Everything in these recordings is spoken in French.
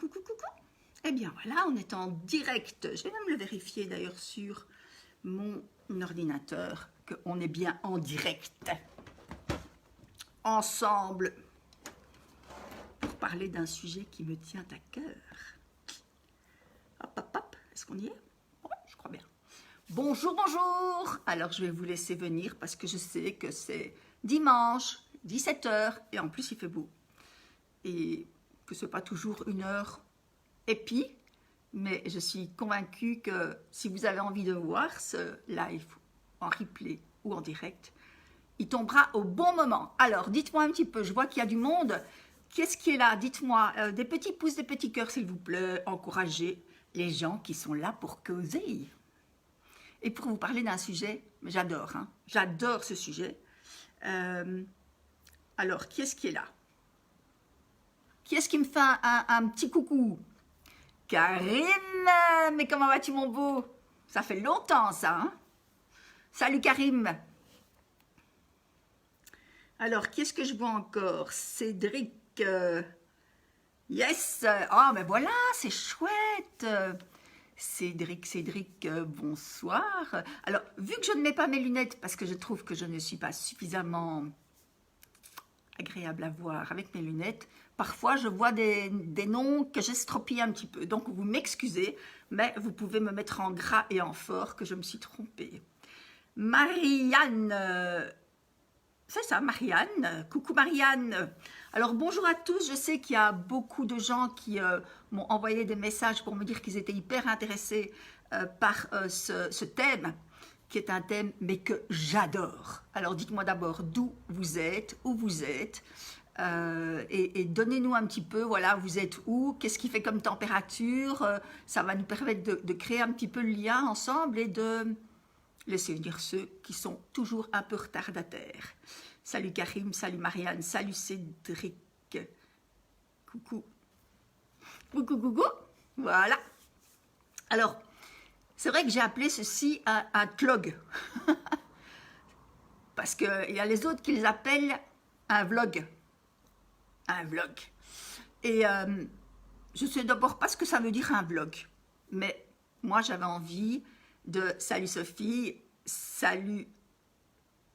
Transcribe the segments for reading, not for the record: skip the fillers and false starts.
coucou, coucou. Eh bien voilà, on est en direct. Je vais même le vérifier d'ailleurs sur mon ordinateur qu'on est bien en direct. Ensemble pour parler d'un sujet qui me tient à cœur. Hop, hop, hop. Est-ce qu'on y est? Oui, je crois bien. Bonjour, bonjour. Alors je vais vous laisser venir parce que je sais que c'est dimanche, 17 h et en plus il fait beau. Et que ce n'est pas toujours une heure épi, mais je suis convaincue que si vous avez envie de voir ce live en replay ou en direct, il tombera au bon moment. Alors, dites-moi un petit peu, je vois qu'il y a du monde. Qu'est-ce qui est là? Dites-moi, des petits pouces, des petits cœurs, s'il vous plaît. Encouragez les gens qui sont là pour causer. Et pour vous parler d'un sujet, j'adore, hein, j'adore ce sujet. Alors, qui est-ce qui est là? Qui est-ce qui me fait un petit coucou? Karim, mais comment vas-tu mon beau? Ça fait longtemps ça, hein? Salut Karim. Alors, qui est-ce que je vois encore? Cédric. Yes. Oh, mais voilà, c'est chouette. Cédric, bonsoir. Alors, vu que je ne mets pas mes lunettes, parce que je trouve que je ne suis pas suffisamment agréable à voir avec mes lunettes, parfois je vois des noms que j'estropie un petit peu, donc vous m'excusez, mais vous pouvez me mettre en gras et en fort que je me suis trompée. Marianne, c'est ça Marianne, coucou Marianne. Alors bonjour à tous, je sais qu'il y a beaucoup de gens qui m'ont envoyé des messages pour me dire qu'ils étaient hyper intéressés par ce thème, qui est un thème mais que j'adore. Alors dites-moi d'abord d'où vous êtes, où vous êtes, et donnez-nous un petit peu, voilà, vous êtes où, qu'est-ce qui fait comme température, ça va nous permettre de créer un petit peu le lien ensemble et de laisser venir ceux qui sont toujours un peu retardataires. Salut Karim, salut Marianne, salut Cédric, coucou, coucou, coucou, voilà. Alors, c'est vrai que j'ai appelé ceci un tlog, parce qu'il y a les autres qui les appellent un vlog. Un vlog. Et je ne sais d'abord pas ce que ça veut dire un vlog, mais moi j'avais envie de... Salut Sophie, salut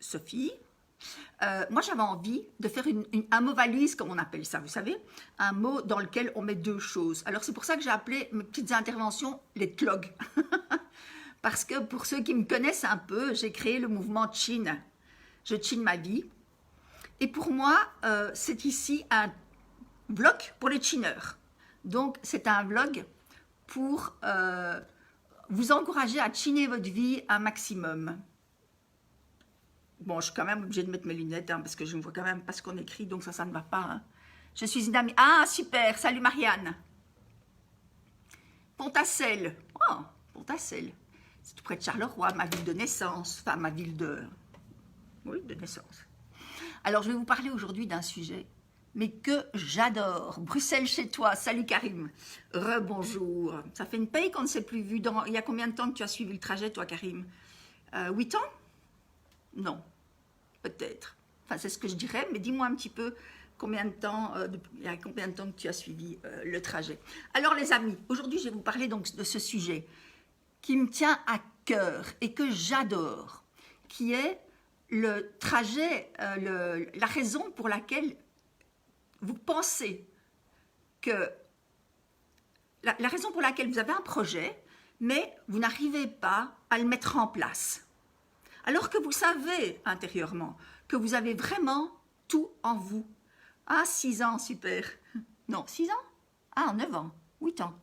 Sophie. Moi j'avais envie de faire un mot valise, comme on appelle ça, vous savez, un mot dans lequel on met deux choses. Alors c'est pour ça que j'ai appelé mes petites interventions les tlogs. Parce que pour ceux qui me connaissent un peu, j'ai créé le mouvement Chin. Je chine ma vie. Et pour moi, c'est ici un vlog pour les chineurs. Donc, c'est un vlog pour vous encourager à chiner votre vie un maximum. Bon, je suis quand même obligée de mettre mes lunettes, hein, parce que je ne vois quand même pas ce qu'on écrit, donc ça ne va pas. Hein. Je suis une amie. Ah, super, salut Marianne. Pontacelle. Oh, Pontacelle. C'est tout près de Charleroi, ma ville de naissance. Enfin, ma ville de... Oui, de naissance. Alors, je vais vous parler aujourd'hui d'un sujet, mais que j'adore. Bruxelles chez toi. Salut Karim. Rebonjour. Ça fait une paye qu'on ne s'est plus vu. Il y a combien de temps que tu as suivi le trajet, toi, Karim? 8 ans? Non. Peut-être. Enfin, c'est ce que je dirais, mais dis-moi un petit peu combien de temps, il y a combien de temps que tu as suivi le trajet. Alors, les amis, aujourd'hui, je vais vous parler donc de ce sujet qui me tient à cœur et que j'adore, qui est le trajet, la raison pour laquelle vous pensez que... La raison pour laquelle vous avez un projet, mais vous n'arrivez pas à le mettre en place. Alors que vous savez intérieurement que vous avez vraiment tout en vous. Ah, 6 ans, super. Non, 6 ans? Ah, 9 ans, 8 ans.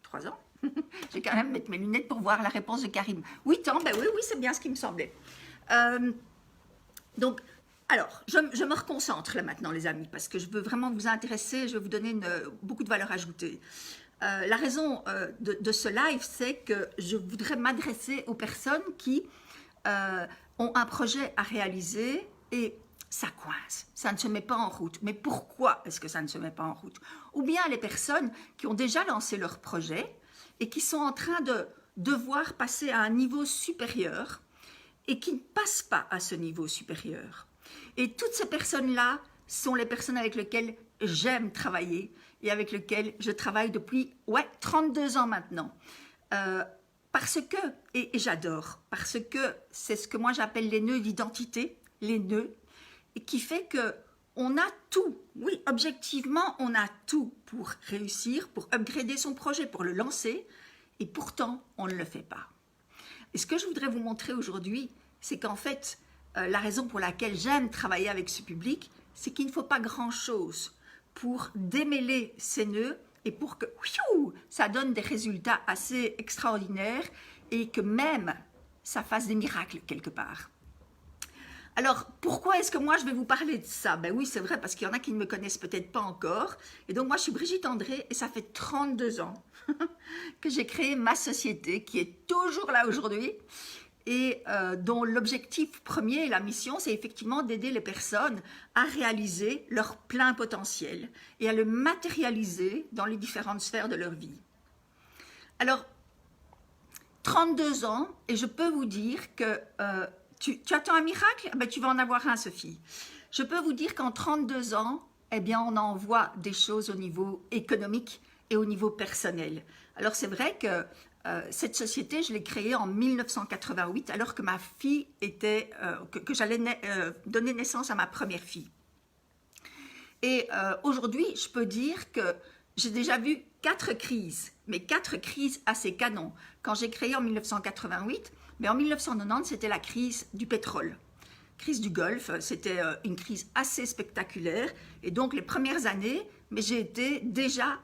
3 ans. Je vais quand même mettre mes lunettes pour voir la réponse de Karim. 8 ans, ben oui, c'est bien ce qui me semblait. Donc, alors, je me reconcentre là maintenant, les amis, parce que je veux vraiment vous intéresser, je vais vous donner beaucoup de valeur ajoutée. La raison de ce live, c'est que je voudrais m'adresser aux personnes qui ont un projet à réaliser et ça coince, ça ne se met pas en route. Mais pourquoi est-ce que ça ne se met pas en route? Ou bien les personnes qui ont déjà lancé leur projet et qui sont en train de devoir passer à un niveau supérieur et qui ne passent pas à ce niveau supérieur. Et toutes ces personnes-là sont les personnes avec lesquelles j'aime travailler et avec lesquelles je travaille depuis 32 ans maintenant. Parce que, et j'adore, parce que c'est ce que moi j'appelle les nœuds d'identité, les nœuds, et qui fait que on a tout, oui, objectivement, on a tout pour réussir, pour upgrader son projet, pour le lancer, et pourtant, on ne le fait pas. Et ce que je voudrais vous montrer aujourd'hui, c'est qu'en fait, la raison pour laquelle j'aime travailler avec ce public, c'est qu'il ne faut pas grand-chose pour démêler ces nœuds et pour que ça donne des résultats assez extraordinaires et que même ça fasse des miracles quelque part. Alors, pourquoi est-ce que moi je vais vous parler de ça? Ben oui, c'est vrai, parce qu'il y en a qui ne me connaissent peut-être pas encore. Et donc moi, je suis Brigitte André et ça fait 32 ans que j'ai créé ma société qui est toujours là aujourd'hui et dont l'objectif premier et la mission, c'est effectivement d'aider les personnes à réaliser leur plein potentiel et à le matérialiser dans les différentes sphères de leur vie. Alors, 32 ans, et je peux vous dire que tu attends un miracle? Ben, tu vas en avoir un, Sophie. Je peux vous dire qu'en 32 ans, eh bien, on en voit des choses au niveau économique et au niveau personnel. Alors, c'est vrai que cette société, je l'ai créée en 1988, alors que ma fille était, que j'allais donner naissance à ma première fille. Et aujourd'hui, je peux dire que j'ai déjà vu 4 crises, mais 4 crises assez canons. Quand j'ai créé en 1988, mais en 1990, c'était la crise du pétrole. Crise du Golfe, c'était une crise assez spectaculaire. Et donc, les premières années, mais j'ai été déjà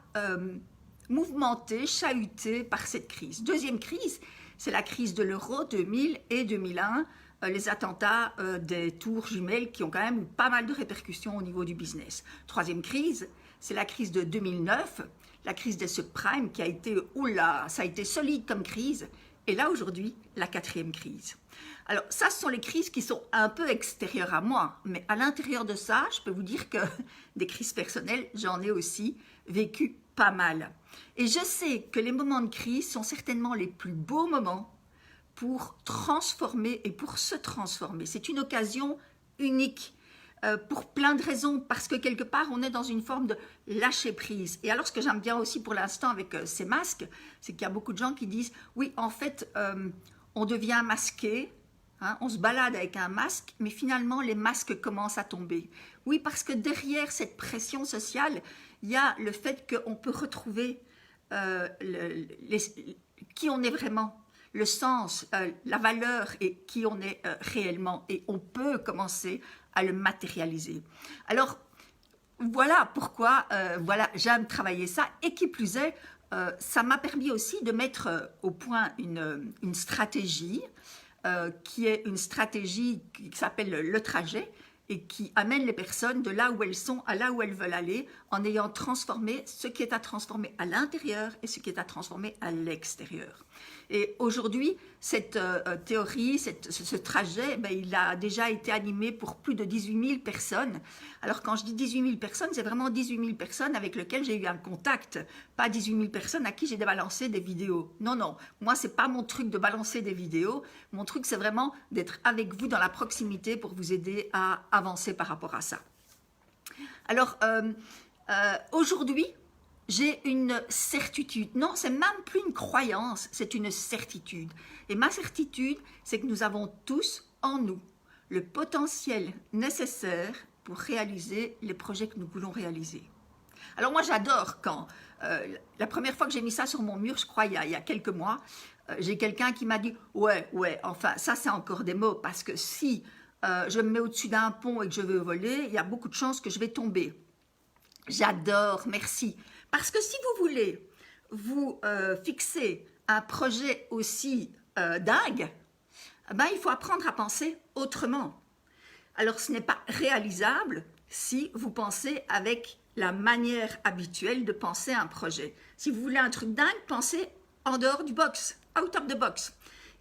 mouvementée, chahutée par cette crise. Deuxième crise, c'est la crise de l'euro 2000 et 2001, les attentats des tours jumelles qui ont quand même eu pas mal de répercussions au niveau du business. Troisième crise, c'est la crise de 2009, la crise des subprimes qui a été, oula, ça a été solide comme crise. Et là, aujourd'hui, la 4e crise. Alors, ça, ce sont les crises qui sont un peu extérieures à moi. Mais à l'intérieur de ça, je peux vous dire que des crises personnelles, j'en ai aussi vécu pas mal. Et je sais que les moments de crise sont certainement les plus beaux moments pour transformer et pour se transformer. C'est une occasion unique pour plein de raisons, parce que quelque part, on est dans une forme de lâcher-prise. Et alors, ce que j'aime bien aussi pour l'instant avec ces masques, c'est qu'il y a beaucoup de gens qui disent, oui, en fait, on devient masqué, hein, on se balade avec un masque, mais finalement, les masques commencent à tomber. Oui, parce que derrière cette pression sociale, il y a le fait qu'on peut retrouver qui on est vraiment, le sens, la valeur et qui on est réellement. Et on peut commencer à le matérialiser. Alors, voilà pourquoi voilà, j'aime travailler ça. Et qui plus est, ça m'a permis aussi de mettre au point une stratégie qui est une stratégie qui s'appelle le trajet et qui amène les personnes de là où elles sont à là où elles veulent aller en ayant transformé ce qui est à transformer à l'intérieur et ce qui est à transformer à l'extérieur. Et aujourd'hui, cette théorie, ce trajet, ben, il a déjà été animé pour plus de 18 000 personnes. Alors quand je dis 18 000 personnes, c'est vraiment 18 000 personnes avec lesquelles j'ai eu un contact, pas 18 000 personnes à qui j'ai balancé des vidéos. Non, non, moi c'est pas mon truc de balancer des vidéos, mon truc c'est vraiment d'être avec vous dans la proximité pour vous aider à avancer par rapport à ça. Alors aujourd'hui, j'ai une certitude. Non, c'est même plus une croyance, c'est une certitude. Et ma certitude, c'est que nous avons tous en nous le potentiel nécessaire pour réaliser les projets que nous voulons réaliser. Alors moi, j'adore quand, la première fois que j'ai mis ça sur mon mur, je crois, il y a quelques mois, j'ai quelqu'un qui m'a dit « Ouais, enfin, ça c'est encore des mots, parce que si je me mets au-dessus d'un pont et que je veux voler, il y a beaucoup de chances que je vais tomber. » J'adore, merci. Parce que si vous voulez vous fixer un projet aussi dingue, ben, il faut apprendre à penser autrement. Alors, ce n'est pas réalisable si vous pensez avec la manière habituelle de penser un projet. Si vous voulez un truc dingue, pensez en dehors du box, out of the box.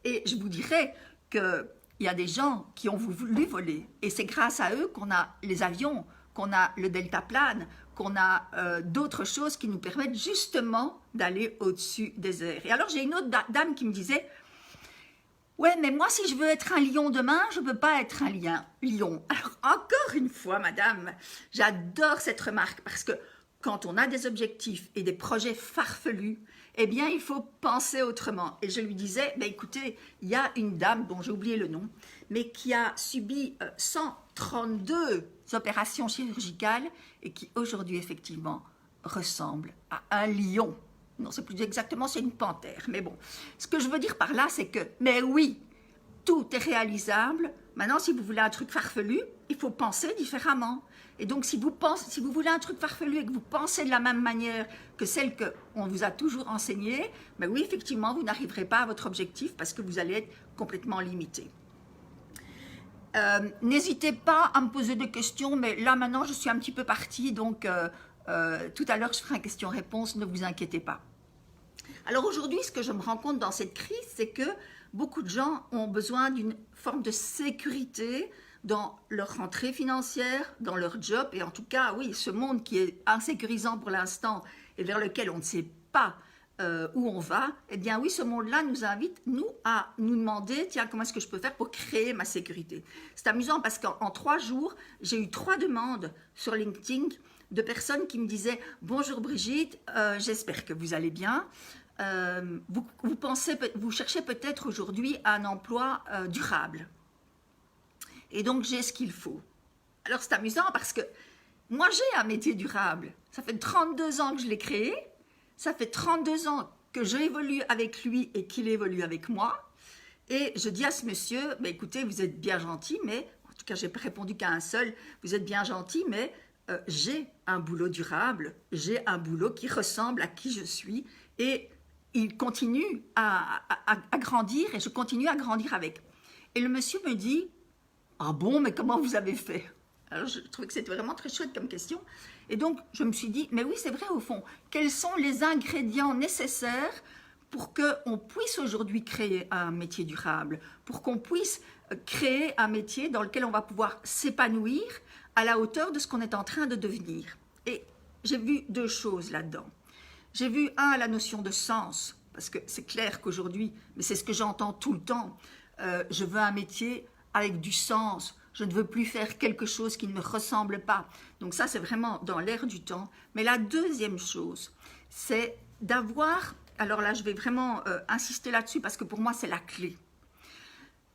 Et je vous dirais qu'il y a des gens qui ont voulu voler. Et c'est grâce à eux qu'on a les avions, qu'on a le deltaplane, qu'on a d'autres choses qui nous permettent justement d'aller au-dessus des airs. Et alors j'ai une autre dame qui me disait, Ouais, mais moi, si je veux être un lion demain, je ne peux pas être un lion. Alors, encore une fois, madame, j'adore cette remarque parce que quand on a des objectifs et des projets farfelus, eh bien, il faut penser autrement. Et je lui disais, ben, écoutez, il y a une dame dont j'ai oublié le nom, mais qui a subi 132 opérations chirurgicales et qui aujourd'hui, effectivement, ressemble à un lion. Non, c'est plus exactement, c'est une panthère. Mais bon, ce que je veux dire par là, c'est que, mais oui, tout est réalisable. Maintenant, si vous voulez un truc farfelu, il faut penser différemment. Et donc, si vous voulez un truc farfelu et que vous pensez de la même manière que celle qu'on vous a toujours enseignée, ben oui, effectivement, vous n'arriverez pas à votre objectif parce que vous allez être complètement limité. N'hésitez pas à me poser des questions, mais là, maintenant, je suis un petit peu partie, donc tout à l'heure, je ferai une question-réponse, ne vous inquiétez pas. Alors aujourd'hui, ce que je me rends compte dans cette crise, c'est que beaucoup de gens ont besoin d'une forme de sécurité dans leur rentrée financière, dans leur job, et en tout cas, oui, ce monde qui est insécurisant pour l'instant et vers lequel on ne sait pas où on va, eh bien oui, ce monde-là nous invite, nous, à nous demander, tiens, comment est-ce que je peux faire pour créer ma sécurité? C'est amusant parce qu'en 3 jours, j'ai eu 3 demandes sur LinkedIn de personnes qui me disaient « Bonjour Brigitte, j'espère que vous allez bien. Vous cherchez peut-être aujourd'hui un emploi durable. Et donc, j'ai ce qu'il faut. » Alors, c'est amusant parce que moi, j'ai un métier durable. Ça fait 32 ans que je l'ai créé. Ça fait 32 ans que j'évolue avec lui et qu'il évolue avec moi. Et je dis à ce monsieur, bah, écoutez, vous êtes bien gentil, mais, en tout cas, j'ai répondu qu'à un seul, vous êtes bien gentil, mais j'ai un boulot durable, j'ai un boulot qui ressemble à qui je suis. Et il continue à grandir et je continue à grandir avec. Et le monsieur me dit, ah bon, mais comment vous avez fait? Alors je trouvais que c'était vraiment très chouette comme question. Et donc je me suis dit, mais oui, c'est vrai au fond, quels sont les ingrédients nécessaires pour qu'on puisse aujourd'hui créer un métier durable, pour qu'on puisse créer un métier dans lequel on va pouvoir s'épanouir à la hauteur de ce qu'on est en train de devenir. Et j'ai vu 2 choses là-dedans. J'ai vu, la notion de sens, parce que c'est clair qu'aujourd'hui, mais c'est ce que j'entends tout le temps, je veux un métier avec du sens, je ne veux plus faire quelque chose qui ne me ressemble pas. Donc ça, c'est vraiment dans l'air du temps. Mais la deuxième chose, c'est d'avoir, alors là, je vais vraiment insister là-dessus parce que pour moi, c'est la clé.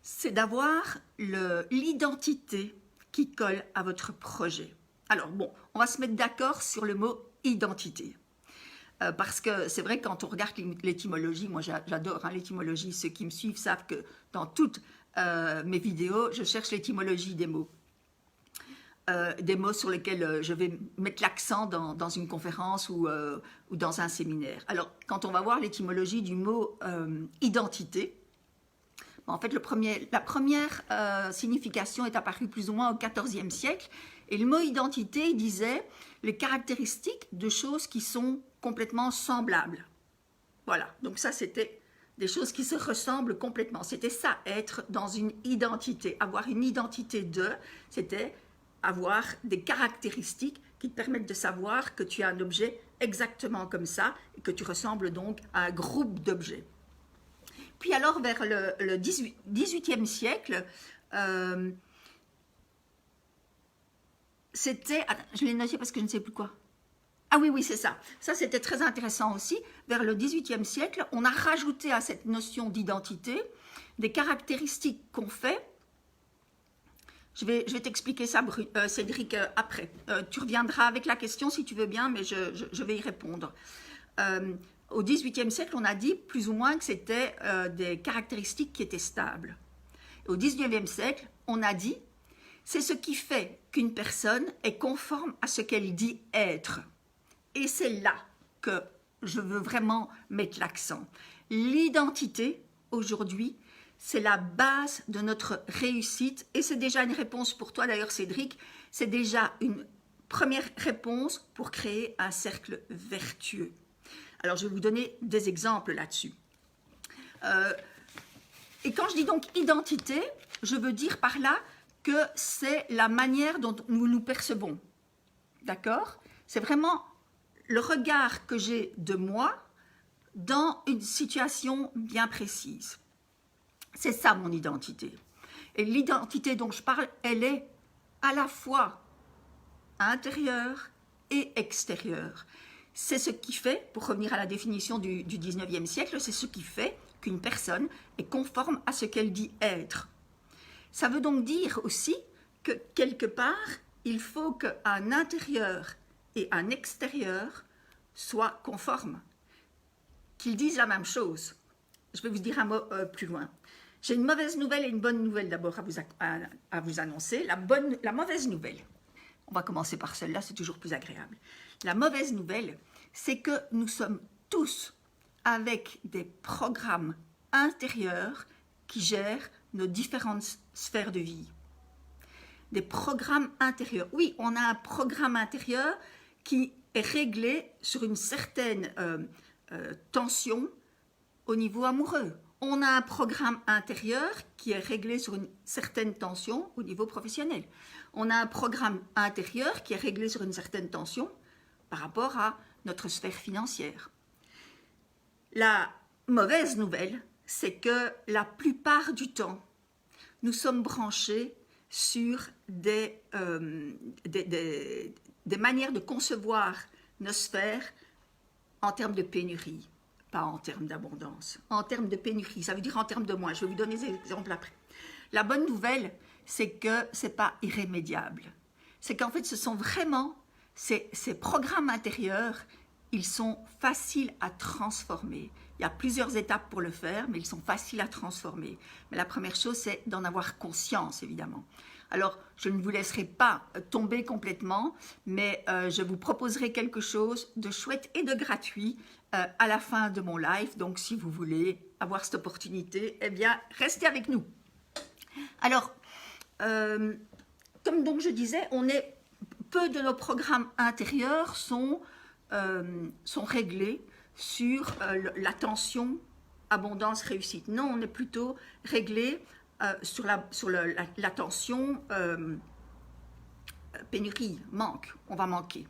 C'est d'avoir l'identité qui colle à votre projet. Alors bon, on va se mettre d'accord sur le mot identité. Parce que c'est vrai, quand on regarde l'étymologie, moi j'adore l'étymologie, ceux qui me suivent savent que dans toutes mes vidéos, je cherche l'étymologie des mots sur lesquels je vais mettre l'accent dans une conférence ou dans un séminaire. Alors, quand on va voir l'étymologie du mot identité, en fait, la première signification est apparue plus ou moins au XIVe siècle, et le mot identité, il disait les caractéristiques de choses qui sont complètement semblables. Voilà, donc ça c'était des choses qui se ressemblent complètement. C'était ça, être dans une identité. Avoir une identité c'était avoir des caractéristiques qui te permettent de savoir que tu as un objet exactement comme ça et que tu ressembles donc à un groupe d'objets. Puis alors vers le 18e siècle, c'était, je l'ai noté parce que je ne sais plus quoi. Ah oui, c'est ça. Ça, c'était très intéressant aussi. Vers le XVIIIe siècle, on a rajouté à cette notion d'identité des caractéristiques qu'on fait. Je vais t'expliquer ça, Cédric, après. Tu reviendras avec la question si tu veux bien, mais je vais y répondre. Au XVIIIe siècle, on a dit plus ou moins que c'était des caractéristiques qui étaient stables. Au XIXe siècle, on a dit c'est ce qui fait qu'une personne est conforme à ce qu'elle dit être. Et c'est là que je veux vraiment mettre l'accent. L'identité, aujourd'hui, c'est la base de notre réussite. Et c'est déjà une réponse pour toi, d'ailleurs, Cédric. C'est déjà une première réponse pour créer un cercle vertueux. Alors, je vais vous donner des exemples là-dessus. Et quand je dis donc identité, je veux dire par là que c'est la manière dont nous nous percevons. D'accord? C'est vraiment le regard que j'ai de moi dans une situation bien précise. C'est ça mon identité. Et l'identité dont je parle, elle est à la fois intérieure et extérieure. C'est ce qui fait, pour revenir à la définition du 19e siècle, c'est ce qui fait qu'une personne est conforme à ce qu'elle dit être. Ça veut donc dire aussi que quelque part, il faut qu'un intérieur et un extérieur soient conformes, qu'ils disent la même chose. Je vais vous dire un mot plus loin. J'ai une mauvaise nouvelle et une bonne nouvelle d'abord à vous annoncer. La mauvaise nouvelle, on va commencer par celle-là, c'est toujours plus agréable. La mauvaise nouvelle, c'est que nous sommes tous avec des programmes intérieurs qui gèrent nos différentes sphères de vie. Des programmes intérieurs. Oui, on a un programme intérieur qui est réglé sur une certaine tension au niveau amoureux. On a un programme intérieur qui est réglé sur une certaine tension au niveau professionnel. On a un programme intérieur qui est réglé sur une certaine tension par rapport à notre sphère financière. La mauvaise nouvelle, c'est que la plupart du temps, nous sommes branchés sur des manières de concevoir nos sphères en termes de pénurie, pas en termes d'abondance. En termes de pénurie, ça veut dire en termes de moins. Je vais vous donner des exemples après. La bonne nouvelle, c'est que ce n'est pas irrémédiable. C'est qu'en fait, ce sont vraiment ces programmes intérieurs, ils sont faciles à transformer. Il y a plusieurs étapes pour le faire, mais ils sont faciles à transformer. Mais la première chose, c'est d'en avoir conscience, évidemment. Alors, je ne vous laisserai pas tomber complètement, mais je vous proposerai quelque chose de chouette et de gratuit à la fin de mon live. Donc, si vous voulez avoir cette opportunité, eh bien, restez avec nous. Alors, comme donc je disais, peu de nos programmes intérieurs sont réglés sur la tension abondance, réussite. Non, on est plutôt réglé sur la tension pénurie, manque, on va manquer.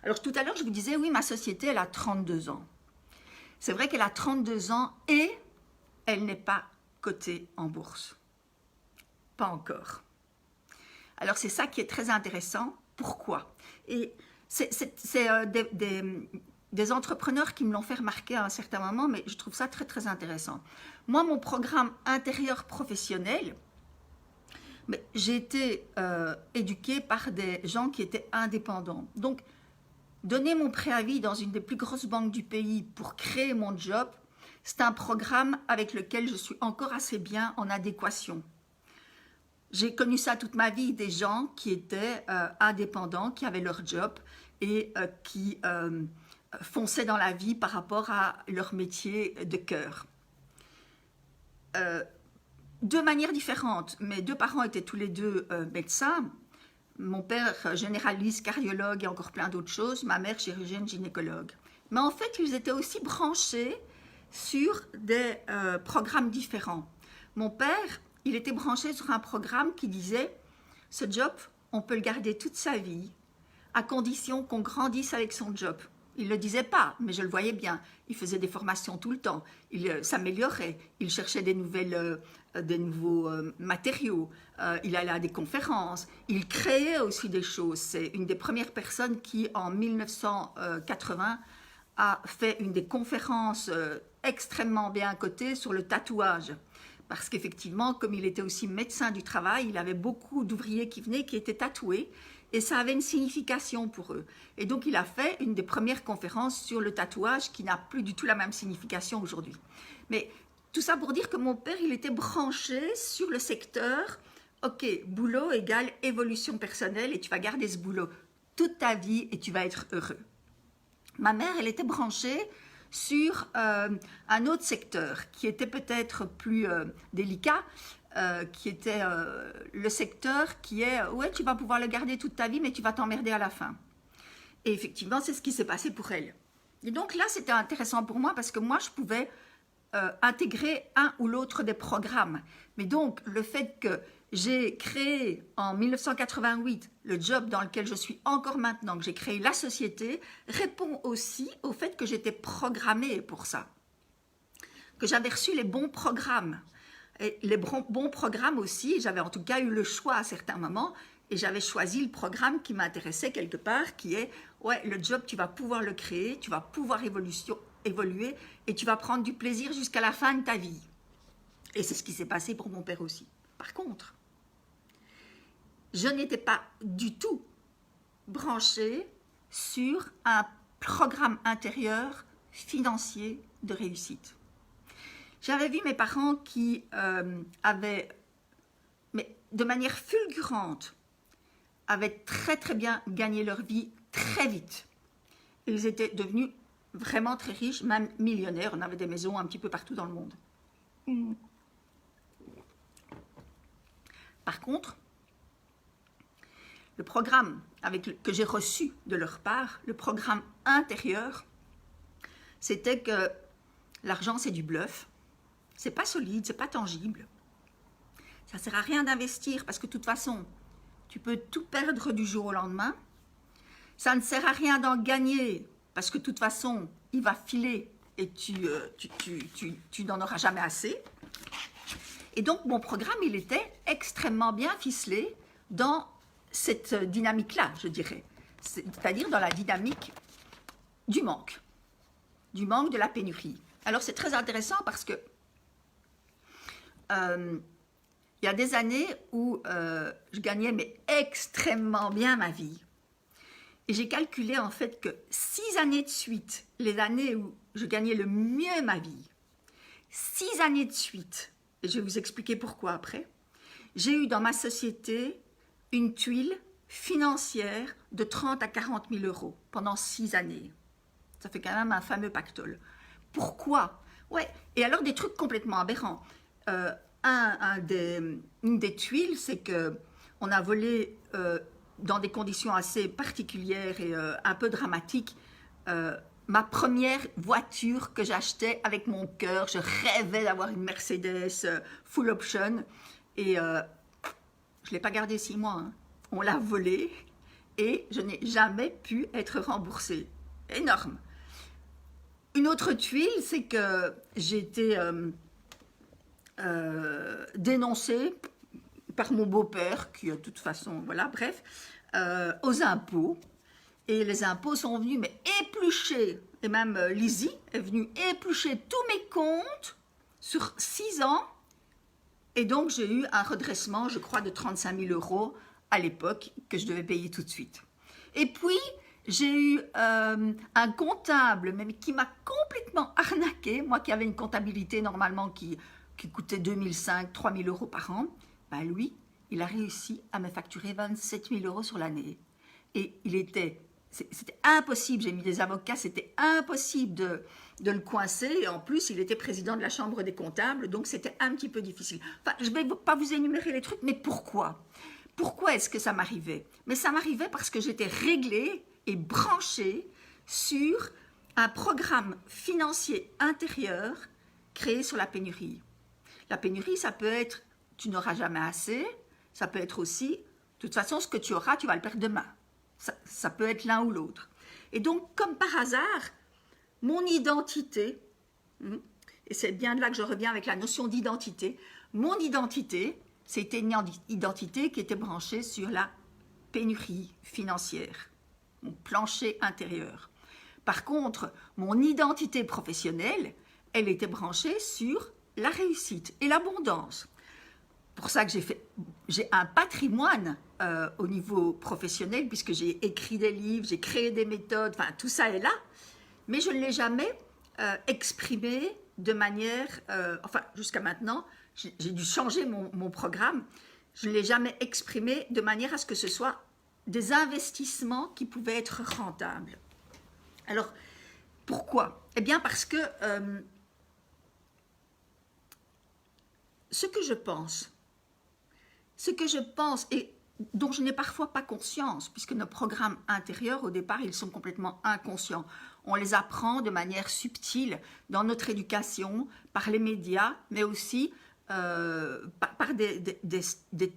Alors tout à l'heure, je vous disais, oui, ma société, elle a 32 ans. C'est vrai qu'elle a 32 ans et elle n'est pas cotée en bourse. Pas encore. Alors c'est ça qui est très intéressant. Pourquoi? Et c'est des entrepreneurs qui me l'ont fait remarquer à un certain moment, mais je trouve ça très très intéressant. Moi, mon programme intérieur professionnel, j'ai été éduquée par des gens qui étaient indépendants. Donc, donner mon préavis dans une des plus grosses banques du pays pour créer mon job, c'est un programme avec lequel je suis encore assez bien en adéquation. J'ai connu ça toute ma vie, des gens qui étaient indépendants, qui avaient leur job et qui fonçaient dans la vie par rapport à leur métier de cœur. De manière différente, mes deux parents étaient tous les deux médecins. Mon père généraliste, cardiologue et encore plein d'autres choses. Ma mère chirurgienne, gynécologue. Mais en fait, ils étaient aussi branchés sur des programmes différents. Mon père, il était branché sur un programme qui disait « Ce job, on peut le garder toute sa vie, à condition qu'on grandisse avec son job. » Il ne le disait pas, mais je le voyais bien. Il faisait des formations tout le temps. Il s'améliorait. Il cherchait des nouveaux matériaux. Il allait à des conférences. Il créait aussi des choses. C'est une des premières personnes qui, en 1980, a fait une des conférences extrêmement bien cotées sur le tatouage. Parce qu'effectivement, comme il était aussi médecin du travail, il avait beaucoup d'ouvriers qui venaient, qui étaient tatoués. Et ça avait une signification pour eux. Et donc, il a fait une des premières conférences sur le tatouage qui n'a plus du tout la même signification aujourd'hui. Mais tout ça pour dire que mon père, il était branché sur le secteur, ok, boulot égale évolution personnelle et tu vas garder ce boulot toute ta vie et tu vas être heureux. Ma mère, elle était branchée sur un autre secteur qui était peut-être plus délicat, qui était le secteur qui est « ouais, tu vas pouvoir le garder toute ta vie, mais tu vas t'emmerder à la fin ». Et effectivement, c'est ce qui s'est passé pour elle. Et donc là, c'était intéressant pour moi parce que moi, je pouvais intégrer un ou l'autre des programmes. Mais donc, le fait que j'ai créé en 1988 le job dans lequel je suis encore maintenant, que j'ai créé la société, répond aussi au fait que j'étais programmée pour ça, que j'avais reçu les bons programmes. Et les bons programmes aussi, j'avais en tout cas eu le choix à certains moments, et j'avais choisi le programme qui m'intéressait quelque part, qui est, ouais, le job, tu vas pouvoir le créer, tu vas pouvoir évoluer, et tu vas prendre du plaisir jusqu'à la fin de ta vie. Et c'est ce qui s'est passé pour mon père aussi. Par contre, je n'étais pas du tout branchée sur un programme intérieur financier de réussite. J'avais vu mes parents qui avaient, mais de manière fulgurante, avaient très très bien gagné leur vie très vite. Ils étaient devenus vraiment très riches, même millionnaires. On avait des maisons un petit peu partout dans le monde. Par contre, le programme que j'ai reçu de leur part, le programme intérieur, c'était que l'argent c'est du bluff, c'est pas solide, c'est pas tangible. Ça sert à rien d'investir parce que de toute façon, tu peux tout perdre du jour au lendemain. Ça ne sert à rien d'en gagner parce que de toute façon, il va filer et tu n'en auras jamais assez. Et donc, mon programme, il était extrêmement bien ficelé dans cette dynamique-là, je dirais. C'est-à-dire dans la dynamique du manque de la pénurie. Alors, c'est très intéressant parce que il y a des années où je gagnais mais extrêmement bien ma vie. Et j'ai calculé en fait que 6 années de suite, les années où je gagnais le mieux ma vie, 6 années de suite, et je vais vous expliquer pourquoi après, j'ai eu dans ma société une tuile financière de 30 à 40 000 euros pendant 6 années. Ça fait quand même un fameux pactole. Pourquoi? Ouais, et alors des trucs complètement aberrants. Une des tuiles, c'est qu'on a volé dans des conditions assez particulières et un peu dramatiques ma première voiture que j'achetais avec mon cœur. Je rêvais d'avoir une Mercedes full option et je ne l'ai pas gardée 6 mois. Hein. On l'a volée et je n'ai jamais pu être remboursée. Énorme. Une autre tuile, c'est que j'ai été dénoncée par mon beau-père, qui de toute façon, voilà, bref, aux impôts. Et les impôts sont venus mais éplucher, et même Lizzie est venue éplucher tous mes comptes sur 6 ans. Et donc, j'ai eu un redressement, je crois, de 35 000 euros à l'époque, que je devais payer tout de suite. Et puis, j'ai eu un comptable mais qui m'a complètement arnaqué, moi qui avais une comptabilité normalement qui coûtait 2005, 3 000 euros par an. Ben lui, il a réussi à me facturer 27 000 euros sur l'année. Et c'était impossible, j'ai mis des avocats, c'était impossible de le coincer. Et en plus, il était président de la chambre des comptables, donc c'était un petit peu difficile. Enfin, je ne vais pas vous énumérer les trucs, mais pourquoi? Pourquoi est-ce que ça m'arrivait? Mais ça m'arrivait parce que j'étais réglée et branchée sur un programme financier intérieur créé sur la pénurie. La pénurie, ça peut être « tu n'auras jamais assez », ça peut être aussi « de toute façon, ce que tu auras, tu vas le perdre demain ». Ça peut être l'un ou l'autre. Et donc, comme par hasard, mon identité, et c'est bien de là que je reviens avec la notion d'identité, mon identité, c'était une identité qui était branchée sur la pénurie financière, mon plancher intérieur. Par contre, mon identité professionnelle, elle était branchée sur la réussite et l'abondance. Pour ça que j'ai un patrimoine au niveau professionnel, puisque j'ai écrit des livres, j'ai créé des méthodes, enfin tout ça est là, mais je ne l'ai jamais exprimé de manière, enfin jusqu'à maintenant, j'ai dû changer mon programme, je ne l'ai jamais exprimé de manière à ce que ce soit des investissements qui pouvaient être rentables. Alors, pourquoi? Eh bien parce que ce que je pense et dont je n'ai parfois pas conscience, puisque nos programmes intérieurs, au départ, ils sont complètement inconscients. On les apprend de manière subtile dans notre éducation, par les médias, mais aussi par des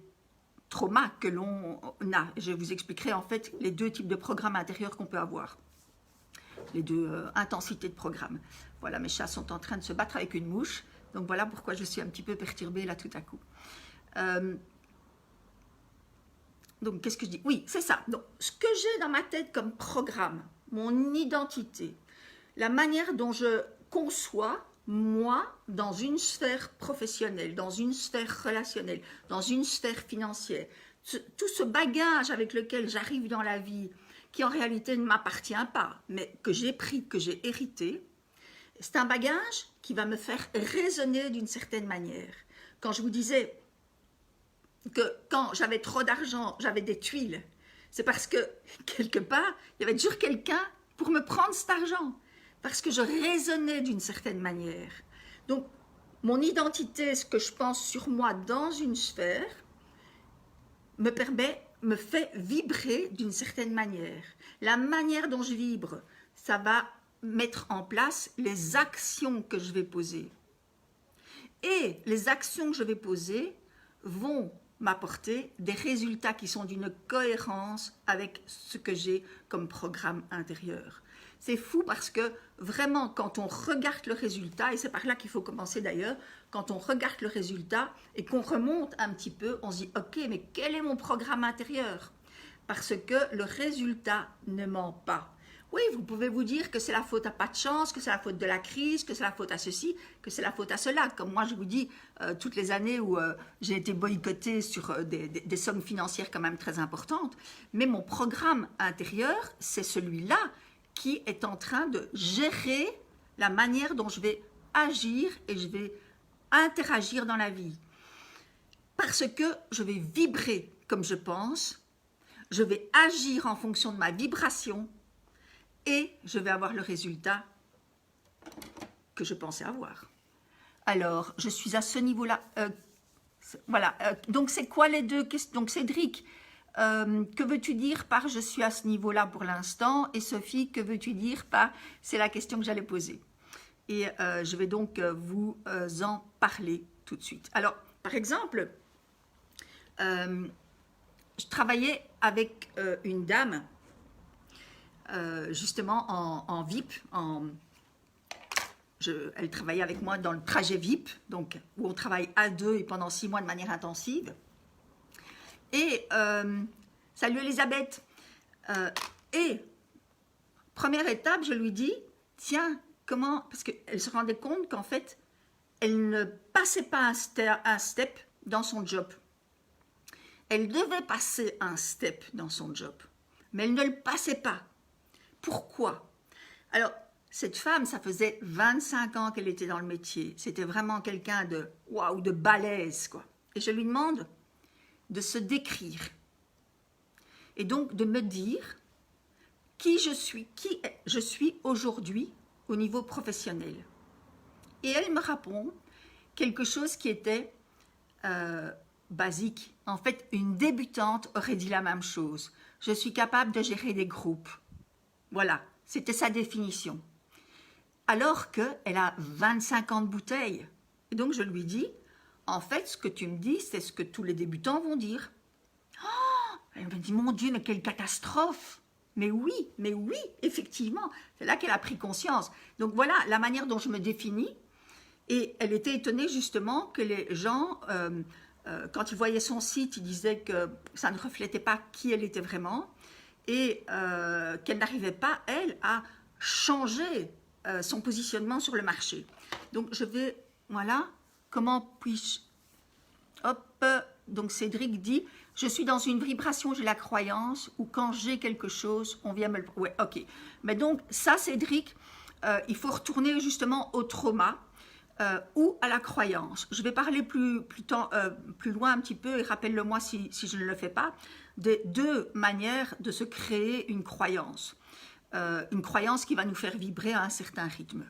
traumas que l'on a. Je vous expliquerai en fait les 2 types de programmes intérieurs qu'on peut avoir. Les 2 intensités de programme. Voilà, mes chats sont en train de se battre avec une mouche. Donc voilà pourquoi je suis un petit peu perturbée là tout à coup. Donc qu'est-ce que je dis? Oui, c'est ça. Donc ce que j'ai dans ma tête comme programme, mon identité, la manière dont je conçois moi dans une sphère professionnelle, dans une sphère relationnelle, dans une sphère financière, tout ce bagage avec lequel j'arrive dans la vie, qui en réalité ne m'appartient pas, mais que j'ai pris, que j'ai hérité, c'est un bagage qui va me faire résonner d'une certaine manière. Quand je vous disais que quand j'avais trop d'argent, j'avais des tuiles, c'est parce que quelque part, il y avait toujours quelqu'un pour me prendre cet argent, parce que je raisonnais d'une certaine manière. Donc, mon identité, ce que je pense sur moi dans une sphère, me fait vibrer d'une certaine manière. La manière dont je vibre, ça va mettre en place les actions que je vais poser. Et les actions que je vais poser vont m'apporter des résultats qui sont d'une cohérence avec ce que j'ai comme programme intérieur. C'est fou parce que vraiment, quand on regarde le résultat, et c'est par là qu'il faut commencer d'ailleurs, quand on regarde le résultat et qu'on remonte un petit peu, on se dit « Ok, mais quel est mon programme intérieur ?» Parce que le résultat ne ment pas. Oui, vous pouvez vous dire que c'est la faute à pas de chance, que c'est la faute de la crise, que c'est la faute à ceci, que c'est la faute à cela. Comme moi, je vous dis, toutes les années où j'ai été boycottée sur des sommes financières quand même très importantes, mais mon programme intérieur, c'est celui-là qui est en train de gérer la manière dont je vais agir et je vais interagir dans la vie. Parce que je vais vibrer comme je pense, je vais agir en fonction de ma vibration et je vais avoir le résultat que je pensais avoir. Alors, je suis à ce niveau-là. Voilà. Donc, c'est quoi les deux questions? Donc, Cédric, que veux-tu dire par « je suis à ce niveau-là pour l'instant » et Sophie, que veux-tu dire par « c'est la question que j'allais poser » et je vais donc vous en parler tout de suite. Alors, par exemple, je travaillais avec une dame, justement en VIP, elle travaillait avec moi dans le trajet VIP, donc où on travaille à deux et pendant 6 mois de manière intensive. Et salut Elisabeth. Et première étape, je lui dis, tiens, comment, parce qu'elle se rendait compte qu'en fait, elle ne passait pas un step dans son job. Elle devait passer un step dans son job, mais elle ne le passait pas. Pourquoi? Alors, cette femme, ça faisait 25 ans qu'elle était dans le métier. C'était vraiment quelqu'un de waouh, de balèze, quoi. Et je lui demande de se décrire. Et donc de me dire qui je suis aujourd'hui au niveau professionnel. Et elle me répond quelque chose qui était basique. En fait, une débutante aurait dit la même chose. Je suis capable de gérer des groupes. Voilà, c'était sa définition. Alors qu'elle a 25 ans de bouteille. Et donc je lui dis, en fait, ce que tu me dis, c'est ce que tous les débutants vont dire. Oh, elle me dit, mon Dieu, mais quelle catastrophe! Mais oui, effectivement, c'est là qu'elle a pris conscience. Donc voilà la manière dont je me définis. Et elle était étonnée justement que les gens, quand ils voyaient son site, ils disaient que ça ne reflétait pas qui elle était vraiment et qu'elle n'arrivait pas, elle, à changer son positionnement sur le marché. Donc je vais, voilà, comment puis-je... Hop, donc Cédric dit, je suis dans une vibration, j'ai la croyance, ou quand j'ai quelque chose, on vient me le... Ouais, ok. Mais donc ça, Cédric, il faut retourner justement au trauma ou à la croyance. Je vais parler plus loin un petit peu, et rappelle-le-moi si je ne le fais pas, des deux manières de se créer une croyance qui va nous faire vibrer à un certain rythme.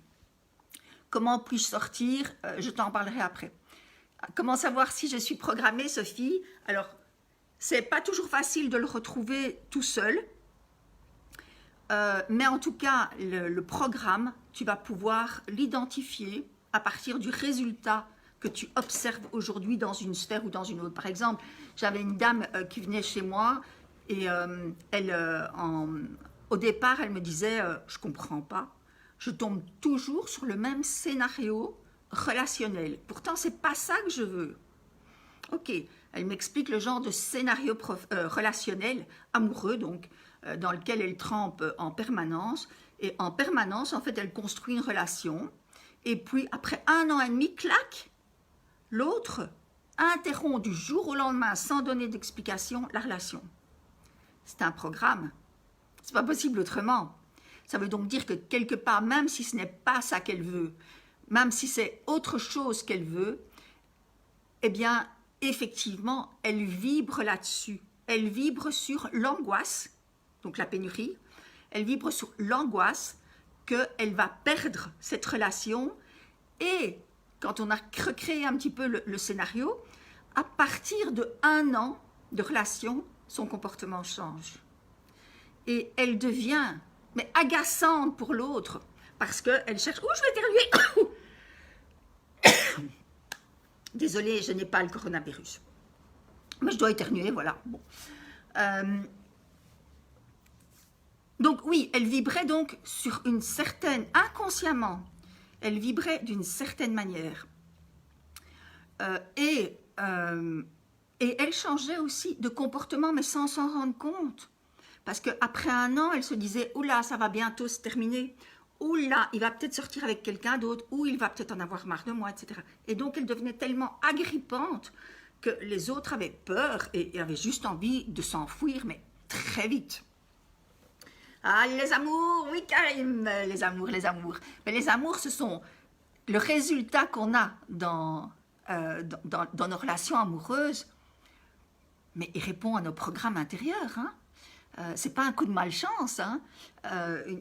Comment puis-je sortir? Je t'en parlerai après. Comment savoir si je suis programmée, Sophie? Alors, c'est pas toujours facile de le retrouver tout seul, mais en tout cas, le programme, tu vas pouvoir l'identifier à partir du résultat que tu observes aujourd'hui dans une sphère ou dans une autre. Par exemple, j'avais une dame qui venait chez moi et au départ, elle me disait « je ne comprends pas, je tombe toujours sur le même scénario relationnel. Pourtant, c'est pas ça que je veux. Ok, elle m'explique le genre de scénario relationnel, amoureux donc, dans lequel elle trempe en permanence. Et en permanence, en fait, elle construit une relation. Et puis, après 1 an et demi, clac, l'autre interrompt du jour au lendemain, sans donner d'explication, la relation. C'est un programme. C'est pas possible autrement. Ça veut donc dire que quelque part, même si ce n'est pas ça qu'elle veut, même si c'est autre chose qu'elle veut, eh bien, effectivement, elle vibre là-dessus. Elle vibre sur l'angoisse, donc la pénurie, elle vibre sur l'angoisse qu'elle va perdre cette relation. Et quand on a recréé un petit peu le scénario, à partir de 1 an de relation, son comportement change. Et elle devient mais agaçante pour l'autre, parce qu'elle cherche « Ouh, je vais éternuer !» Désolée, je n'ai pas le coronavirus. Mais je dois éternuer, voilà. Bon. Donc oui, elle vibrait donc sur une certaine, inconsciemment, elle vibrait d'une certaine manière. Et elle changeait aussi de comportement, mais sans s'en rendre compte. Parce qu'après 1 an, elle se disait « Oula, ça va bientôt se terminer. Oula, il va peut-être sortir avec quelqu'un d'autre. Ou il va peut-être en avoir marre de moi, etc. » Et donc, elle devenait tellement agrippante que les autres avaient peur et avaient juste envie de s'enfuir, mais très vite. Ah, les amours, oui, Karim, les amours. Mais les amours, ce sont le résultat qu'on a dans nos relations amoureuses. Mais il répond à nos programmes intérieurs, hein. C'est pas un coup de malchance, hein.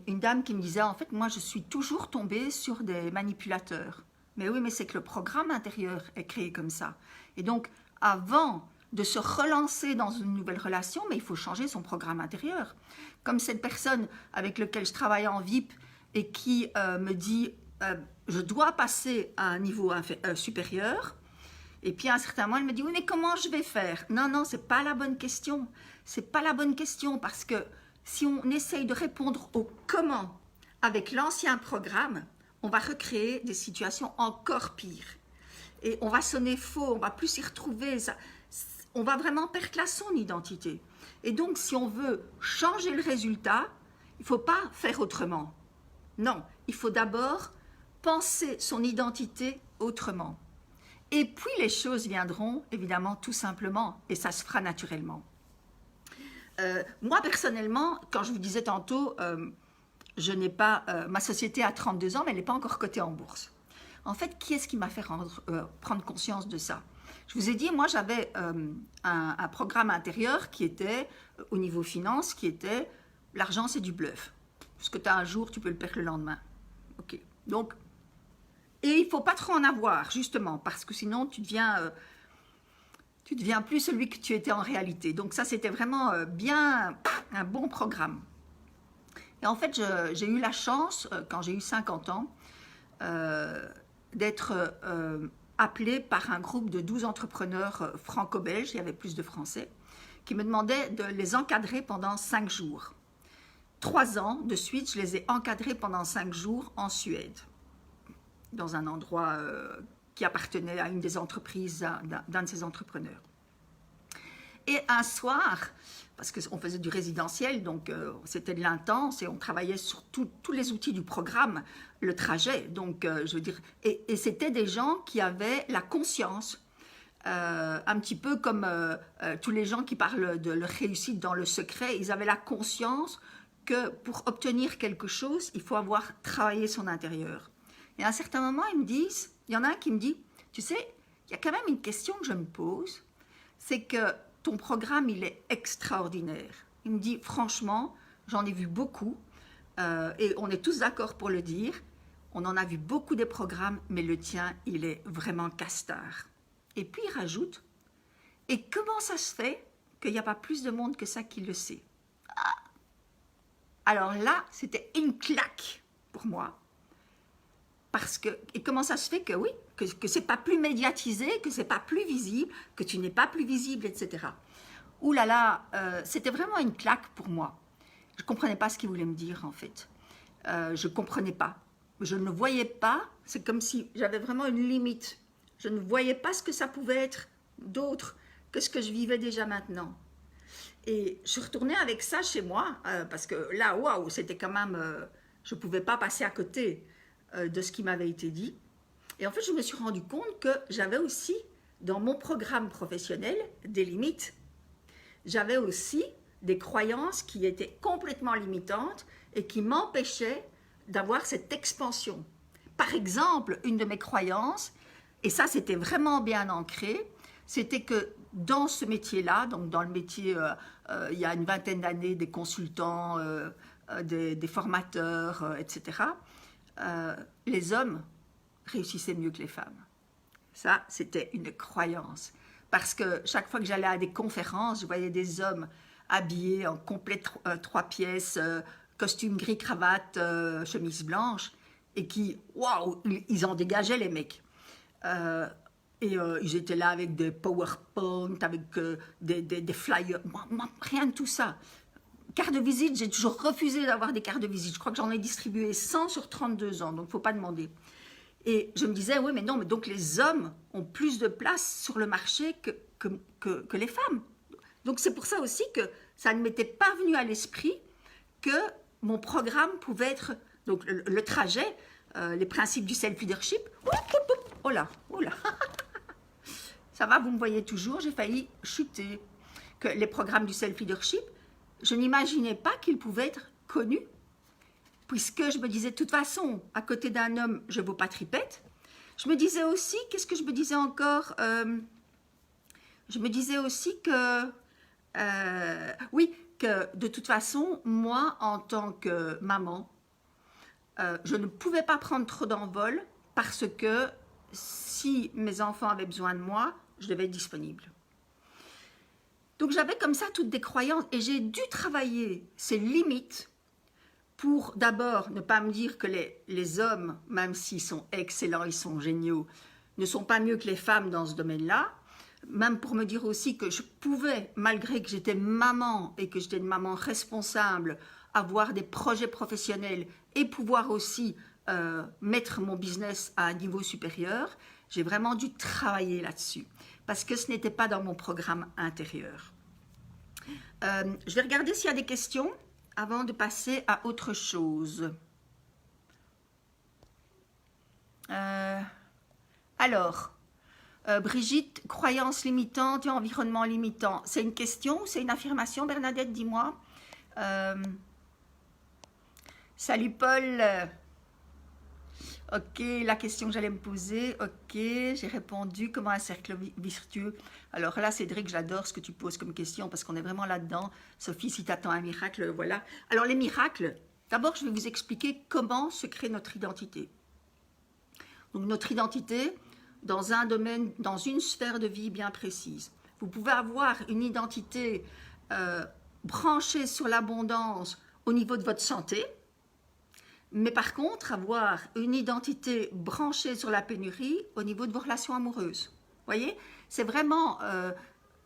Une dame qui me disait, en fait, moi, je suis toujours tombée sur des manipulateurs. Mais oui, mais c'est que le programme intérieur est créé comme ça. Et donc, avant de se relancer dans une nouvelle relation, mais il faut changer son programme intérieur. Comme cette personne avec laquelle je travaille en VIP et qui me dit, je dois passer à un niveau supérieur. Et puis à un certain moment, elle me dit, oui, mais comment je vais faire? Non, non, c'est pas la bonne question. C'est pas la bonne question parce que si on essaye de répondre au comment avec l'ancien programme, on va recréer des situations encore pires. Et on va sonner faux, on va plus s'y retrouver, on va vraiment perdre là son identité. Et donc, si on veut changer le résultat, il ne faut pas faire autrement. Non, il faut d'abord penser son identité autrement. Et puis les choses viendront, évidemment, tout simplement, et ça se fera naturellement. Moi, personnellement, quand je vous disais tantôt, je n'ai pas, ma société a 32 ans, mais elle n'est pas encore cotée en bourse. En fait, qui est-ce qui m'a fait prendre conscience de ça? Je vous ai dit, moi, j'avais un programme intérieur qui était, au niveau finance, qui était, l'argent, c'est du bluff. Ce que tu as un jour, tu peux le perdre le lendemain. Ok, donc... Et il ne faut pas trop en avoir, justement, parce que sinon, tu deviens plus celui que tu étais en réalité. Donc ça, c'était vraiment bien un bon programme. Et en fait, j'ai eu la chance, quand j'ai eu 50 ans, d'être appelée par un groupe de 12 entrepreneurs franco-belges, il y avait plus de Français, qui me demandaient de les encadrer pendant 5 jours. 3 ans de suite, je les ai encadrés pendant 5 jours en Suède, dans un endroit qui appartenait à une des entreprises, d'un de ces entrepreneurs. Et un soir, parce qu'on faisait du résidentiel, donc c'était de l'intense et on travaillait sur tous les outils du programme, le trajet, donc je veux dire, et c'était des gens qui avaient la conscience, un petit peu comme tous les gens qui parlent de leur réussite dans le secret, ils avaient la conscience que pour obtenir quelque chose, il faut avoir travaillé son intérieur. Et à un certain moment, ils me disent, il y en a un qui me dit, tu sais, il y a quand même une question que je me pose, c'est que ton programme, il est extraordinaire. Il me dit, franchement, j'en ai vu beaucoup, et on est tous d'accord pour le dire, on en a vu beaucoup des programmes, mais le tien, il est vraiment castard. Et puis il rajoute, et comment ça se fait qu'il n'y a pas plus de monde que ça qui le sait? Alors là, c'était une claque pour moi. Parce que, et comment ça se fait que oui, que c'est pas plus médiatisé, que c'est pas plus visible, que tu n'es pas plus visible, etc. Ouh là là, c'était vraiment une claque pour moi. Je comprenais pas ce qu'il voulait me dire en fait. Je comprenais pas. je ne voyais pas, c'est comme si j'avais vraiment une limite. Je ne voyais pas ce que ça pouvait être d'autre que ce que je vivais déjà maintenant. Et je suis retournée avec ça chez moi, parce que là, waouh, c'était quand même, je ne pouvais pas passer à côté de ce qui m'avait été dit. Et en fait, je me suis rendu compte que j'avais aussi, dans mon programme professionnel, des limites. J'avais aussi des croyances qui étaient complètement limitantes et qui m'empêchaient d'avoir cette expansion. Par exemple, une de mes croyances, et ça c'était vraiment bien ancré, c'était que dans ce métier-là, donc dans le métier, il y a une vingtaine d'années, des consultants, des formateurs, etc., les hommes réussissaient mieux que les femmes. Ça, c'était une croyance. Parce que chaque fois que j'allais à des conférences, je voyais des hommes habillés en complet 3 pièces, costume gris, cravate, chemise blanche, et qui, waouh, ils en dégageaient les mecs. Ils étaient là avec des PowerPoint, avec des flyers, moi, rien de tout ça. Carte de visite, j'ai toujours refusé d'avoir des cartes de visite. Je crois que j'en ai distribué 100 sur 32 ans, donc il ne faut pas demander. Et je me disais, oui, mais non, mais donc les hommes ont plus de place sur le marché que les femmes. Donc c'est pour ça aussi que ça ne m'était pas venu à l'esprit que mon programme pouvait être, donc le trajet, les principes du self-leadership. Oh là, oh là. Ça va, vous me voyez toujours, j'ai failli chuter. Que les programmes du self-leadership, je n'imaginais pas qu'ils pouvaient être connus, puisque je me disais, de toute façon, à côté d'un homme, je ne vaux pas tripette. Je me disais aussi, qu'est-ce que je me disais encore Je me disais aussi que, oui, que de toute façon, moi, en tant que maman, je ne pouvais pas prendre trop d'envol parce que si mes enfants avaient besoin de moi, je devais être disponible. Donc j'avais comme ça toutes des croyances et j'ai dû travailler ces limites pour d'abord ne pas me dire que les hommes, même s'ils sont excellents, ils sont géniaux, ne sont pas mieux que les femmes dans ce domaine-là, même pour me dire aussi que je pouvais, malgré que j'étais maman et que j'étais une maman responsable, avoir des projets professionnels et pouvoir aussi mettre mon business à un niveau supérieur. J'ai vraiment dû travailler là-dessus parce que ce n'était pas dans mon programme intérieur. Je vais regarder s'il y a des questions avant de passer à autre chose. Alors, Brigitte, croyance limitante et environnement limitant. C'est une question ou c'est une affirmation, Bernadette, dis-moi. Salut Paul. Ok, la question que j'allais me poser, ok, j'ai répondu, comment un cercle vertueux. Alors là, Cédric, j'adore ce que tu poses comme question, parce qu'on est vraiment là-dedans. Sophie, si tu attends un miracle, voilà. Alors les miracles, d'abord, je vais vous expliquer comment se crée notre identité. Donc notre identité, dans un domaine, dans une sphère de vie bien précise. Vous pouvez avoir une identité branchée sur l'abondance au niveau de votre santé, mais par contre, avoir une identité branchée sur la pénurie au niveau de vos relations amoureuses. Vous voyez, c'est vraiment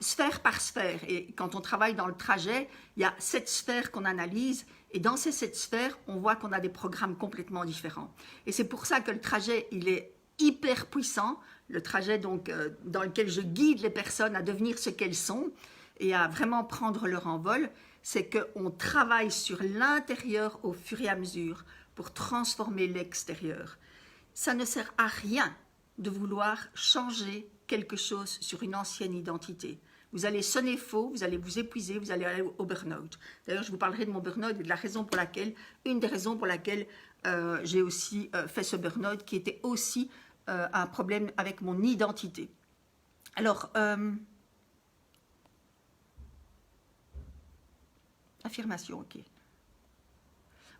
sphère par sphère. Et quand on travaille dans le trajet, il y a 7 sphères qu'on analyse. Et dans ces 7 sphères, on voit qu'on a des programmes complètement différents. Et c'est pour ça que le trajet, il est hyper puissant. Le trajet donc, dans lequel je guide les personnes à devenir ce qu'elles sont et à vraiment prendre leur envol, c'est qu'on travaille sur l'intérieur au fur et à mesure pour transformer l'extérieur. Ça ne sert à rien de vouloir changer quelque chose sur une ancienne identité. Vous allez sonner faux, vous allez vous épuiser, vous allez aller au burn-out. D'ailleurs, je vous parlerai de mon burn-out et de la raison pour laquelle, une des raisons pour laquelle j'ai aussi fait ce burn-out, qui était aussi un problème avec mon identité. Alors, affirmation, ok.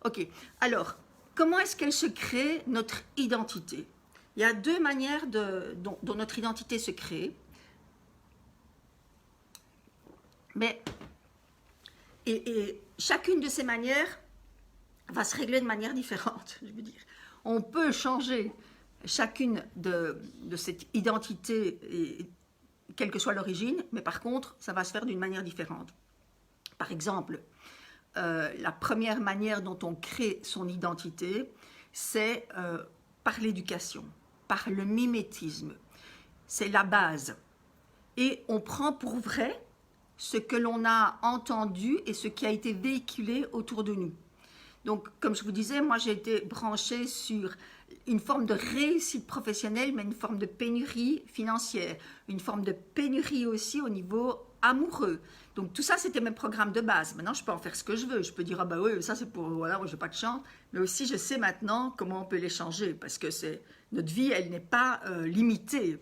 Ok, alors, comment est-ce qu'elle se crée, notre identité? Il y a 2 manières dont notre identité se crée. Mais, et chacune de ces manières va se régler de manière différente, je veux dire. On peut changer chacune de cette identité, quelle que soit l'origine, mais par contre, ça va se faire d'une manière différente. Par exemple, la première manière dont on crée son identité, c'est par l'éducation, par le mimétisme. C'est la base. Et on prend pour vrai ce que l'on a entendu et ce qui a été véhiculé autour de nous. Donc, comme je vous disais, moi j'ai été branchée sur une forme de réussite professionnelle, mais une forme de pénurie financière, une forme de pénurie aussi au niveau amoureux. Donc tout ça, c'était mes programmes de base. Maintenant, je peux en faire ce que je veux. Je peux dire, ah bah oui, ça c'est pour, voilà, moi je n'ai pas de chance. Mais aussi, je sais maintenant comment on peut les changer, parce que notre vie, elle n'est pas limitée.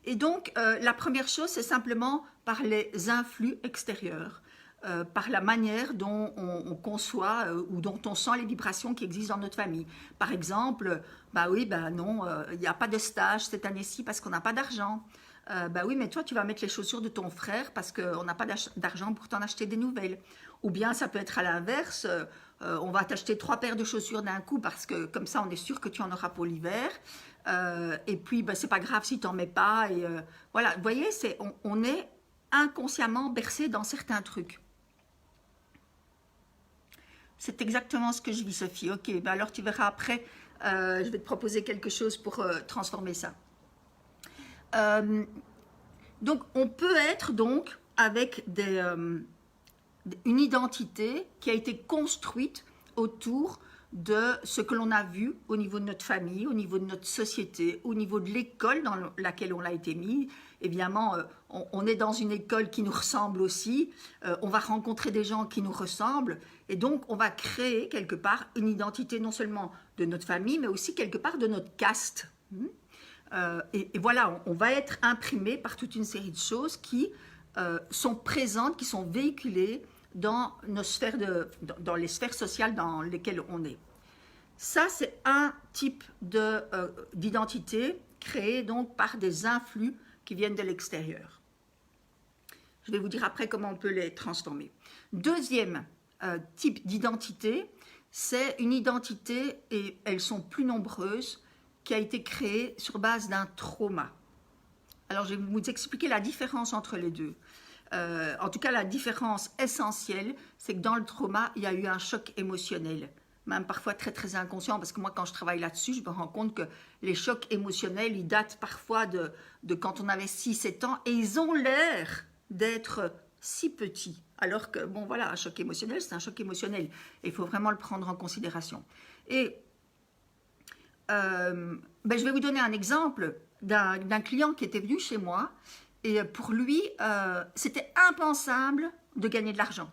Et donc, la première chose, c'est simplement par les influx extérieurs. Par la manière dont on conçoit ou dont on sent les vibrations qui existent dans notre famille. Par exemple, bah oui, bah non, il n'y a pas de stage cette année-ci parce qu'on n'a pas d'argent. Bah oui, mais toi, tu vas mettre les chaussures de ton frère parce qu'on n'a pas d'argent pour t'en acheter des nouvelles. Ou bien ça peut être à l'inverse, on va t'acheter 3 paires de chaussures d'un coup parce que comme ça, on est sûr que tu en auras pour l'hiver. Et puis, bah, c'est pas grave si tu n'en mets pas. Et, voilà, vous voyez, on est inconsciemment bercé dans certains trucs. C'est exactement ce que je vis, Sophie. Ok, ben alors tu verras après, je vais te proposer quelque chose pour transformer ça. Donc, on peut être donc avec une identité qui a été construite autour de ce que l'on a vu au niveau de notre famille, au niveau de notre société, au niveau de l'école dans laquelle on a été mis. Évidemment, on est dans une école qui nous ressemble aussi, on va rencontrer des gens qui nous ressemblent, et donc on va créer quelque part une identité non seulement de notre famille, mais aussi quelque part de notre caste. Et voilà, on va être imprimé par toute une série de choses qui sont présentes, qui sont véhiculées dans dans les sphères sociales dans lesquelles on est. Ça, c'est un type d'identité créée donc par des influx qui viennent de l'extérieur. Je vais vous dire après comment on peut les transformer. Deuxième type d'identité, c'est une identité, et elles sont plus nombreuses, qui a été créée sur base d'un trauma. Alors, je vais vous expliquer la différence entre les deux. En tout cas, la différence essentielle, c'est que dans le trauma, il y a eu un choc émotionnel, même parfois très très inconscient, parce que moi, quand je travaille là-dessus, je me rends compte que les chocs émotionnels, ils datent parfois de quand on avait 6-7 ans, et ils ont l'air d'être si petits, alors que, bon voilà, un choc émotionnel, c'est un choc émotionnel, et il faut vraiment le prendre en considération. Et je vais vous donner un exemple d'un client qui était venu chez moi, et pour lui, c'était impensable de gagner de l'argent.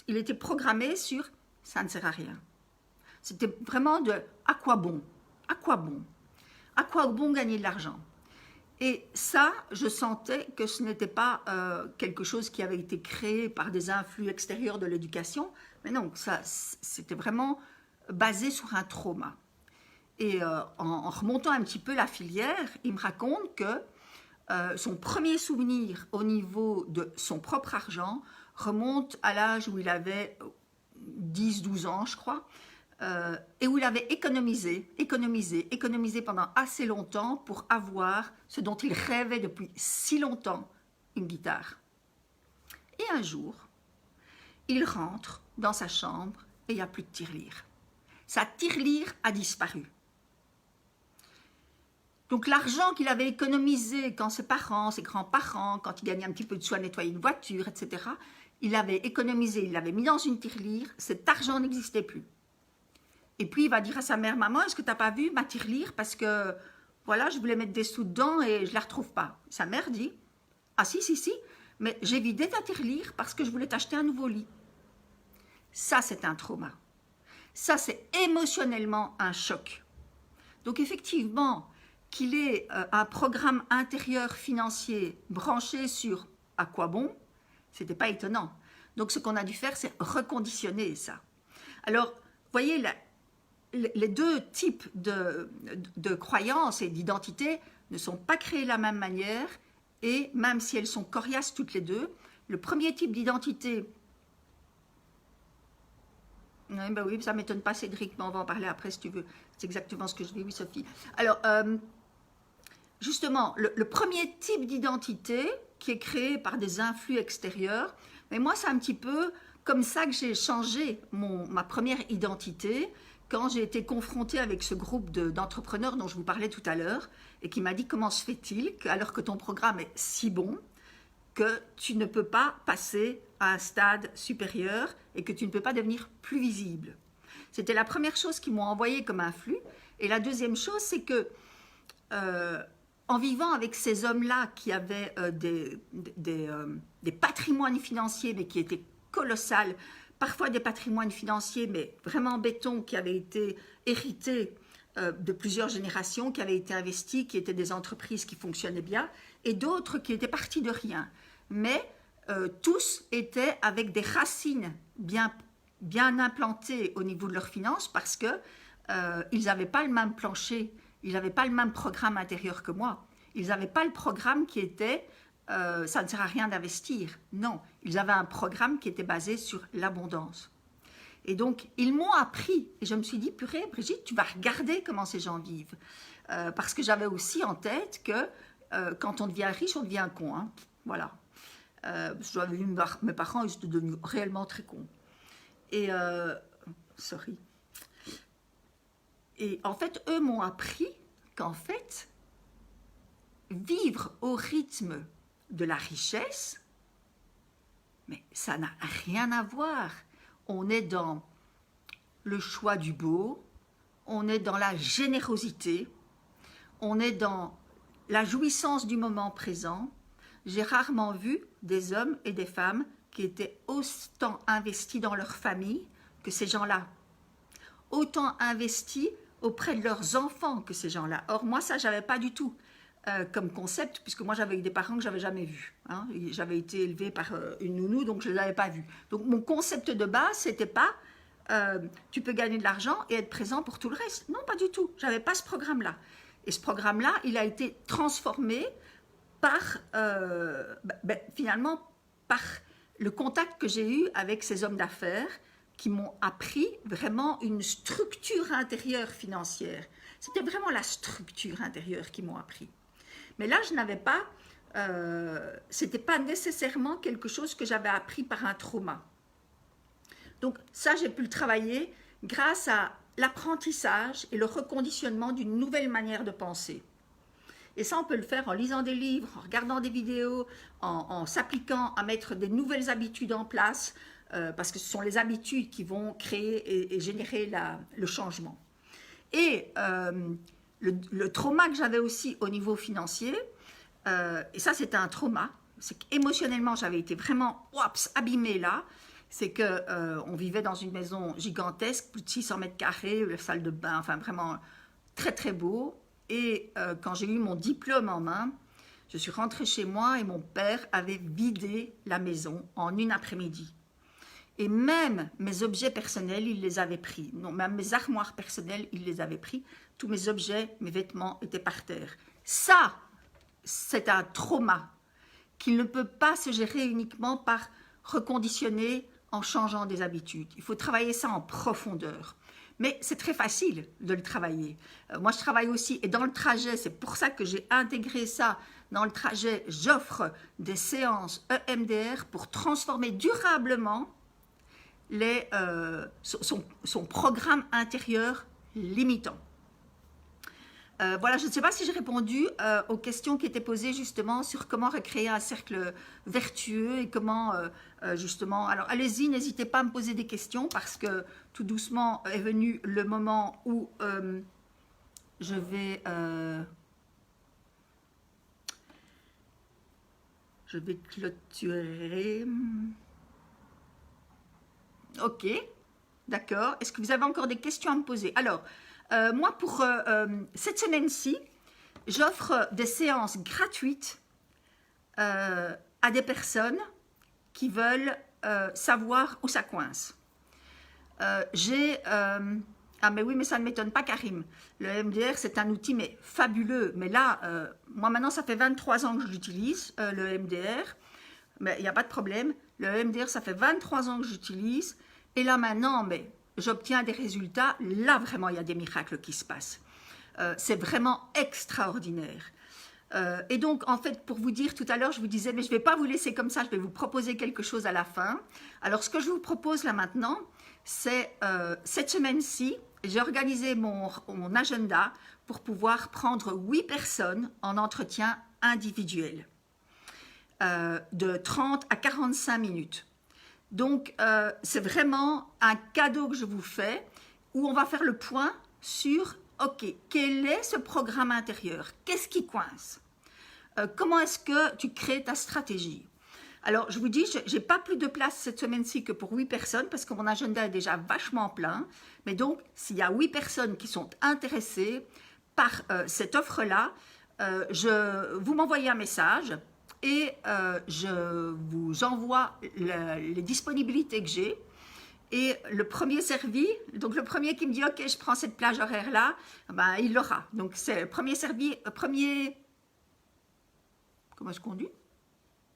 Il était programmé sur « ça ne sert à rien ». C'était vraiment de « à quoi bon ? À quoi bon ? À quoi bon gagner de l'argent ?» Et ça, je sentais que ce n'était pas quelque chose qui avait été créé par des influx extérieurs de l'éducation, mais non, c'était vraiment basé sur un trauma. Et en remontant un petit peu la filière, il me raconte que son premier souvenir au niveau de son propre argent remonte à l'âge où il avait 10-12 ans, je crois, et où il avait économisé pendant assez longtemps pour avoir ce dont il rêvait depuis si longtemps, une guitare. Et un jour, il rentre dans sa chambre et il n'y a plus de tirelire. Sa tirelire a disparu. Donc l'argent qu'il avait économisé quand ses parents, ses grands-parents, quand il gagnait un petit peu de sous à nettoyer une voiture, etc., il l'avait économisé, il l'avait mis dans une tirelire, cet argent n'existait plus. Et puis il va dire à sa mère, maman, est-ce que tu n'as pas vu ma tirelire? Parce que voilà, je voulais mettre des sous dedans et je ne la retrouve pas. Sa mère dit, ah si, mais j'ai vidé ta tirelire parce que je voulais t'acheter un nouveau lit. Ça, c'est un trauma. Ça, c'est émotionnellement un choc. Donc effectivement, qu'il ait un programme intérieur financier branché sur à quoi bon, ce n'était pas étonnant. Donc ce qu'on a dû faire, c'est reconditionner ça. Alors, vous voyez, les deux types de croyances et d'identité ne sont pas créés de la même manière, et même si elles sont coriaces toutes les deux, le premier type d'identité, oui, ça ne m'étonne pas Cédric, mais on va en parler après si tu veux, c'est exactement ce que je dis, oui Sophie. Alors, justement, le premier type d'identité qui est créé par des influx extérieurs, mais moi c'est un petit peu comme ça que j'ai changé ma première identité quand j'ai été confrontée avec ce groupe d'entrepreneurs dont je vous parlais tout à l'heure et qui m'a dit comment se fait-il alors que ton programme est si bon que tu ne peux pas passer à un stade supérieur et que tu ne peux pas devenir plus visible. C'était la première chose qu'ils m'ont envoyé comme un flux. Et la deuxième chose, c'est que en vivant avec ces hommes-là qui avaient des patrimoines financiers, mais qui étaient colossales, parfois des patrimoines financiers, mais vraiment en béton, qui avaient été hérités de plusieurs générations, qui avaient été investis, qui étaient des entreprises qui fonctionnaient bien, et d'autres qui étaient partis de rien. Mais tous étaient avec des racines bien implantées au niveau de leurs finances parce qu'ils n'avaient pas le même plancher, ils n'avaient pas le même programme intérieur que moi. Ils n'avaient pas le programme qui était ça ne sert à rien d'investir. Non, ils avaient un programme qui était basé sur l'abondance. Et donc, ils m'ont appris. Et je me suis dit, purée, Brigitte, tu vas regarder comment ces gens vivent. Parce que j'avais aussi en tête que quand on devient riche, on devient con. Hein. Voilà. J'avais vu mes parents, ils étaient devenus réellement très cons. Et, sorry. Et en fait, eux m'ont appris qu'en fait, vivre au rythme de la richesse, mais ça n'a rien à voir. On est dans le choix du beau, on est dans la générosité, on est dans la jouissance du moment présent. J'ai rarement vu des hommes et des femmes qui étaient autant investis dans leur famille que ces gens-là, autant investis auprès de leurs enfants que ces gens-là. Or, moi, ça, je n'avais pas du tout comme concept, puisque moi, j'avais eu des parents que je n'avais jamais vus. Hein. J'avais été élevée par une nounou, donc je ne l'avais pas vu. Donc, mon concept de base, ce n'était pas tu peux gagner de l'argent et être présent pour tout le reste. Non, pas du tout. Je n'avais pas ce programme-là. Et ce programme-là, il a été transformé par, finalement, par le contact que j'ai eu avec ces hommes d'affaires qui m'ont appris vraiment une structure intérieure financière. C'était vraiment la structure intérieure qu'ils m'ont appris. Mais là, je n'avais pas, c'était pas nécessairement quelque chose que j'avais appris par un trauma. Donc ça, j'ai pu le travailler grâce à l'apprentissage et le reconditionnement d'une nouvelle manière de penser. Et ça, on peut le faire en lisant des livres, en regardant des vidéos, en s'appliquant à mettre des nouvelles habitudes en place, parce que ce sont les habitudes qui vont créer et générer le changement. Et le trauma que j'avais aussi au niveau financier, et ça c'était un trauma, c'est qu'émotionnellement j'avais été vraiment abîmée là, c'est qu'on vivait dans une maison gigantesque, plus de 600 mètres carrés, la salle de bain, enfin vraiment très très beau. Et quand j'ai eu mon diplôme en main, je suis rentrée chez moi et mon père avait vidé la maison en une après-midi. Et même mes objets personnels, il les avait pris. Non, même mes armoires personnelles, il les avait pris. Tous mes objets, mes vêtements étaient par terre. Ça, c'est un trauma qui ne peut pas se gérer uniquement par reconditionner en changeant des habitudes. Il faut travailler ça en profondeur. Mais c'est très facile de le travailler. Moi, je travaille aussi, et dans le trajet, c'est pour ça que j'ai intégré ça. Dans le trajet, j'offre des séances EMDR pour transformer durablement son programme intérieur limitant. Voilà, je ne sais pas si j'ai répondu aux questions qui étaient posées justement sur comment recréer un cercle vertueux et comment justement... Alors allez-y, n'hésitez pas à me poser des questions parce que tout doucement est venu le moment où je vais clôturer. Ok, d'accord. Est-ce que vous avez encore des questions à me poser? Alors, moi, pour cette semaine-ci, j'offre des séances gratuites à des personnes qui veulent savoir où ça coince. Ah mais oui, mais ça ne m'étonne pas, Karim. Le MDR, c'est un outil mais fabuleux. Mais là, moi maintenant, ça fait 23 ans que je l'utilise, le MDR. Mais il n'y a pas de problème. Le MDR, ça fait 23 ans que j'utilise. Et là maintenant, mais j'obtiens des résultats. Là, vraiment, il y a des miracles qui se passent. C'est vraiment extraordinaire. Et donc, en fait, pour vous dire, tout à l'heure, je vous disais, mais je ne vais pas vous laisser comme ça, je vais vous proposer quelque chose à la fin. Alors, ce que je vous propose là maintenant, c'est cette semaine-ci, j'ai organisé mon agenda pour pouvoir prendre 8 personnes en entretien individuel de 30 à 45 minutes. Donc, c'est vraiment un cadeau que je vous fais où on va faire le point sur, ok, quel est ce programme intérieur? Qu'est-ce qui coince? Comment est-ce que tu crées ta stratégie? Alors, je vous dis, je n'ai pas plus de place cette semaine-ci que pour 8 personnes parce que mon agenda est déjà vachement plein. Mais donc, s'il y a 8 personnes qui sont intéressées par cette offre-là, vous m'envoyez un message et je vous envoie les disponibilités que j'ai. Et le premier servi, donc le premier qui me dit « Ok, je prends cette plage horaire-là », ben, il l'aura. Donc, c'est le premier servi, comment est-ce qu'on dit?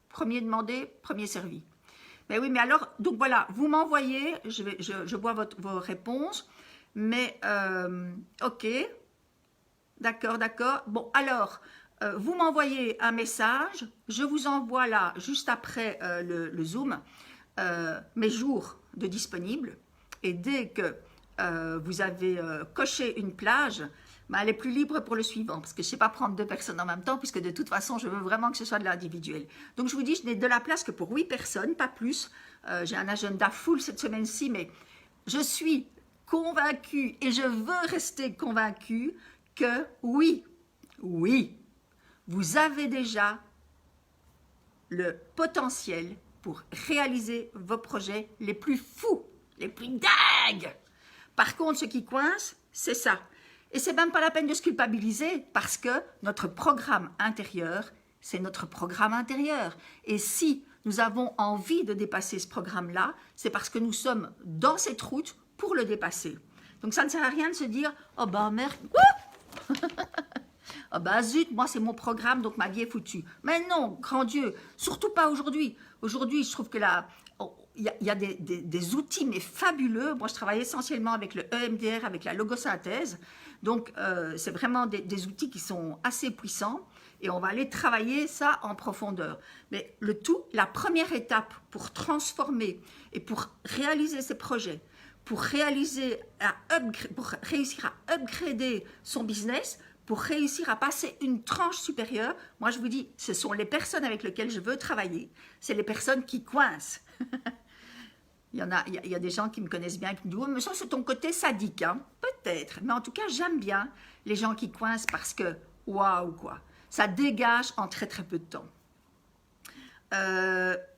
Premier demandé, premier servi. Mais oui, mais alors, donc voilà, vous m'envoyez, je vois vos réponses, mais ok, d'accord, d'accord. Bon, alors, vous m'envoyez un message, je vous envoie là, juste après le Zoom, mes jours de disponibles, et dès que vous avez coché une plage, ben, elle est plus libre pour le suivant, parce que je ne sais pas prendre 2 personnes en même temps, puisque de toute façon, je veux vraiment que ce soit de l'individuel. Donc, je vous dis, je n'ai de la place que pour 8 personnes, pas plus. J'ai un agenda full cette semaine-ci, mais je suis convaincue, et je veux rester convaincue, que oui, vous avez déjà le potentiel pour réaliser vos projets les plus fous, les plus dingues. Par contre, ce qui coince, c'est ça. Et c'est même pas la peine de se culpabiliser parce que notre programme intérieur, c'est notre programme intérieur. Et si nous avons envie de dépasser ce programme-là, c'est parce que nous sommes dans cette route pour le dépasser. Donc ça ne sert à rien de se dire « Oh ben merde, oh ben zut, moi c'est mon programme, donc ma vie est foutue. » Mais non, grand Dieu, surtout pas aujourd'hui. Aujourd'hui, je trouve que là, il y a des outils mais fabuleux. Moi, je travaille essentiellement avec le EMDR, avec la logosynthèse. Donc, c'est vraiment des outils qui sont assez puissants et on va aller travailler ça en profondeur. Mais le tout, la première étape pour transformer et pour réaliser ces projets, pour réussir à upgrader son business, pour réussir à passer une tranche supérieure, moi je vous dis, ce sont les personnes avec lesquelles je veux travailler, c'est les personnes qui coincent. Il y a des gens qui me connaissent bien, qui me disent « Oh, mais ça c'est ton côté sadique, hein. » Peut-être, mais en tout cas j'aime bien les gens qui coincent parce que, waouh quoi, ça dégage en très très peu de temps.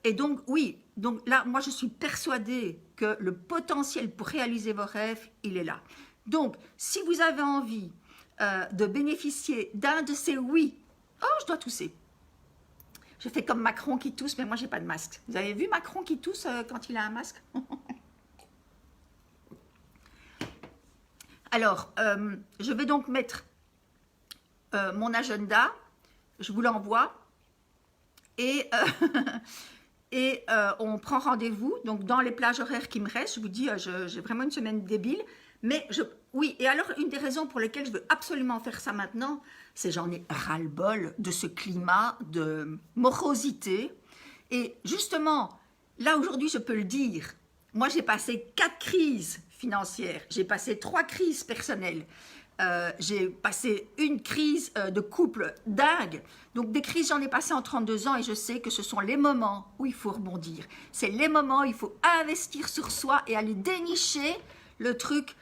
Et donc oui, donc là moi je suis persuadée que le potentiel pour réaliser vos rêves, il est là. Donc si vous avez envie de bénéficier d'un de ces oui, oh je dois tousser. Je fais comme Macron qui tousse, mais moi j'ai pas de masque. Vous avez vu Macron qui tousse quand il a un masque? Alors, je vais donc mettre mon agenda, je vous l'envoie, et, on prend rendez-vous. Donc, dans les plages horaires qui me restent, je vous dis, j'ai vraiment une semaine débile. Mais oui, et alors, une des raisons pour lesquelles je veux absolument faire ça maintenant, c'est j'en ai ras-le-bol de ce climat de morosité. Et justement, là, aujourd'hui, je peux le dire, moi, j'ai passé 4 crises financières, j'ai passé 3 crises personnelles, j'ai passé une crise de couple dingue. Donc des crises, j'en ai passé en 32 ans et je sais que ce sont les moments où il faut rebondir. C'est les moments où il faut investir sur soi et aller dénicher le truc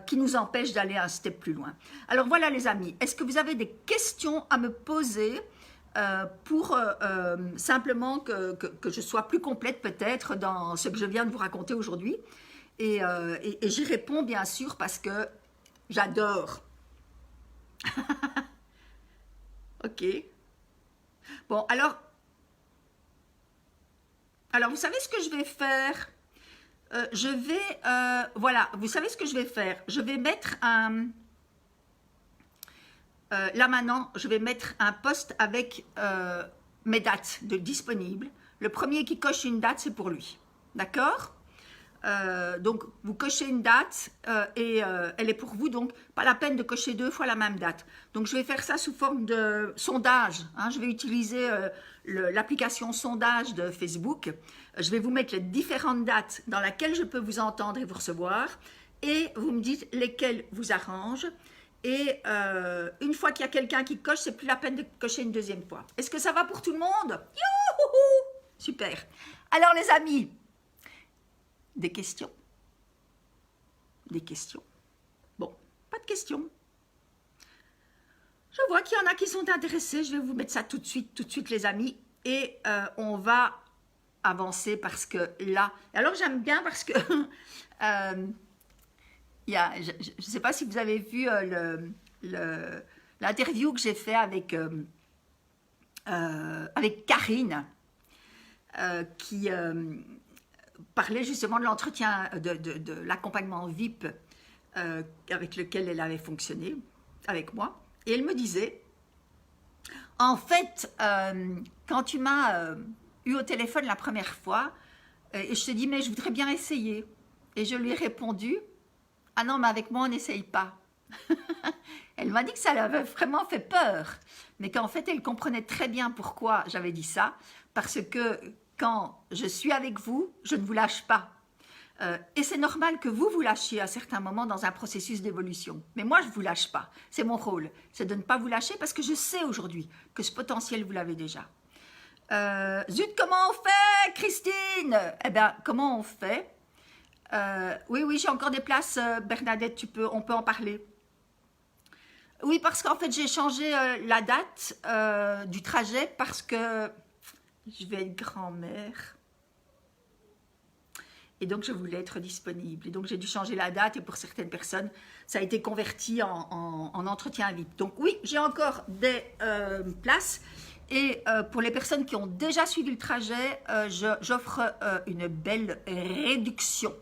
qui nous empêche d'aller un step plus loin. Alors voilà les amis, est-ce que vous avez des questions à me poser pour simplement que je sois plus complète peut-être dans ce que je viens de vous raconter aujourd'hui et j'y réponds bien sûr parce que j'adore. Ok. Bon, alors, vous savez ce que je vais faire? Voilà, vous savez ce que je vais faire? Je vais mettre un... là maintenant, je vais mettre un post avec mes dates disponibles. Le premier qui coche une date, c'est pour lui. D'accord? Donc, vous cochez une date et elle est pour vous, donc pas la peine de cocher 2 fois la même date. Donc, je vais faire ça sous forme de sondage. Hein. Je vais utiliser l'application sondage de Facebook. Je vais vous mettre les différentes dates dans lesquelles je peux vous entendre et vous recevoir. Et vous me dites lesquelles vous arrangent. Et une fois qu'il y a quelqu'un qui coche, c'est plus la peine de cocher une deuxième fois. Est-ce que ça va pour tout le monde? Youhou! Super. Alors les amis, des questions? Des questions? Bon, pas de questions. Je vois qu'il y en a qui sont intéressés. Je vais vous mettre ça tout de suite les amis. Et on va avancer parce que là... Alors j'aime bien parce que... je ne sais pas si vous avez vu l'interview que j'ai fait avec Karine, qui parlait justement de l'entretien, de l'accompagnement VIP avec lequel elle avait fonctionné, avec moi. Et elle me disait, en fait, quand tu m'as eu au téléphone la première fois, et je te dis, mais je voudrais bien essayer. Et je lui ai répondu, ah non, mais avec moi, on n'essaye pas. Elle m'a dit que ça lui avait vraiment fait peur, mais qu'en fait, elle comprenait très bien pourquoi j'avais dit ça, parce que quand je suis avec vous, je ne vous lâche pas. Et c'est normal que vous lâchiez à certains moments dans un processus d'évolution. Mais moi, je ne vous lâche pas. C'est mon rôle, c'est de ne pas vous lâcher parce que je sais aujourd'hui que ce potentiel, vous l'avez déjà. Zut, comment on fait, Christine? Eh bien, comment on fait? Oui, j'ai encore des places, Bernadette, on peut en parler. Oui, parce qu'en fait, j'ai changé la date du trajet parce que je vais être grand-mère. Et donc, je voulais être disponible. Et donc, j'ai dû changer la date et pour certaines personnes, ça a été converti en entretien VIP. Donc, oui, j'ai encore des places. Et pour les personnes qui ont déjà suivi le trajet, j'offre une belle réduction.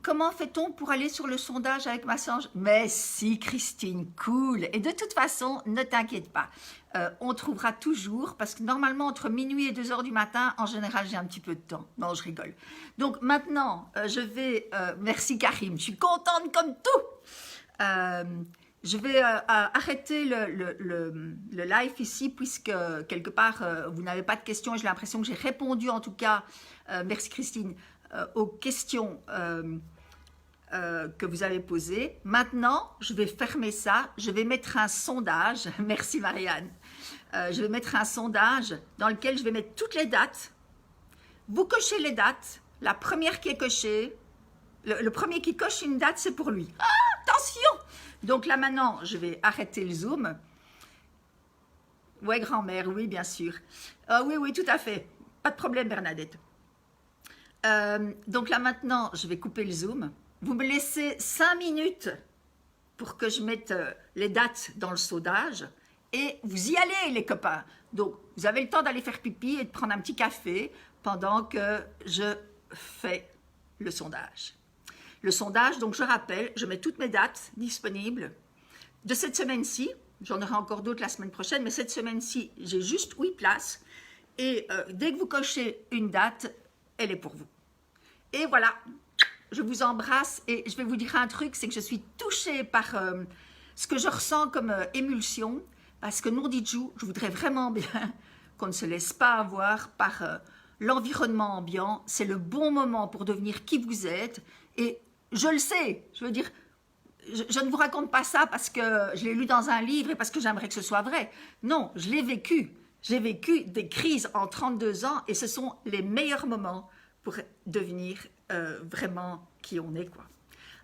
Comment fait-on pour aller sur le sondage avec Massange? Mais si, Christine, cool. Et de toute façon, ne t'inquiète pas. On trouvera toujours, parce que normalement, entre minuit et 2 h du matin, en général, j'ai un petit peu de temps. Non, je rigole. Donc maintenant, je vais... merci Karim, je suis contente comme tout. Je vais arrêter le live ici, puisque quelque part, vous n'avez pas de questions. J'ai l'impression que j'ai répondu, en tout cas, merci Christine, aux questions que vous avez posées. Maintenant, je vais fermer ça. Je vais mettre un sondage. Merci Marianne. Je vais mettre un sondage dans lequel je vais mettre toutes les dates. Vous cochez les dates. La première qui est cochée, le premier qui coche une date, c'est pour lui. Ah, attention! Donc là maintenant, je vais arrêter le zoom. Ouais, grand-mère, oui, bien sûr. Oui, tout à fait. Pas de problème, Bernadette. Donc là maintenant, je vais couper le zoom. Vous me laissez 5 minutes pour que je mette les dates dans le sondage. Et vous y allez, les copains. Donc, vous avez le temps d'aller faire pipi et de prendre un petit café pendant que je fais le sondage. Le sondage, donc je rappelle, je mets toutes mes dates disponibles de cette semaine-ci. J'en aurai encore d'autres la semaine prochaine, mais cette semaine-ci, j'ai juste 8 places. Et dès que vous cochez une date, elle est pour vous. Et voilà, je vous embrasse et je vais vous dire un truc, c'est que je suis touchée par ce que je ressens comme émulsion, parce que Nourdidjou, je voudrais vraiment bien qu'on ne se laisse pas avoir par l'environnement ambiant. C'est le bon moment pour devenir qui vous êtes et je le sais, je veux dire, je ne vous raconte pas ça parce que je l'ai lu dans un livre et parce que j'aimerais que ce soit vrai. Non, je l'ai vécu. J'ai vécu des crises en 32 ans et ce sont les meilleurs moments pour devenir vraiment qui on est, quoi.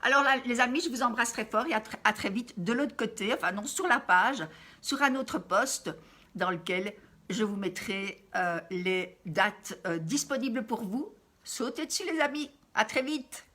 Alors là, les amis, je vous embrasse très fort et à très vite de l'autre côté, enfin non, sur la page, sur un autre post dans lequel je vous mettrai les dates disponibles pour vous. Sautez dessus, les amis. À très vite.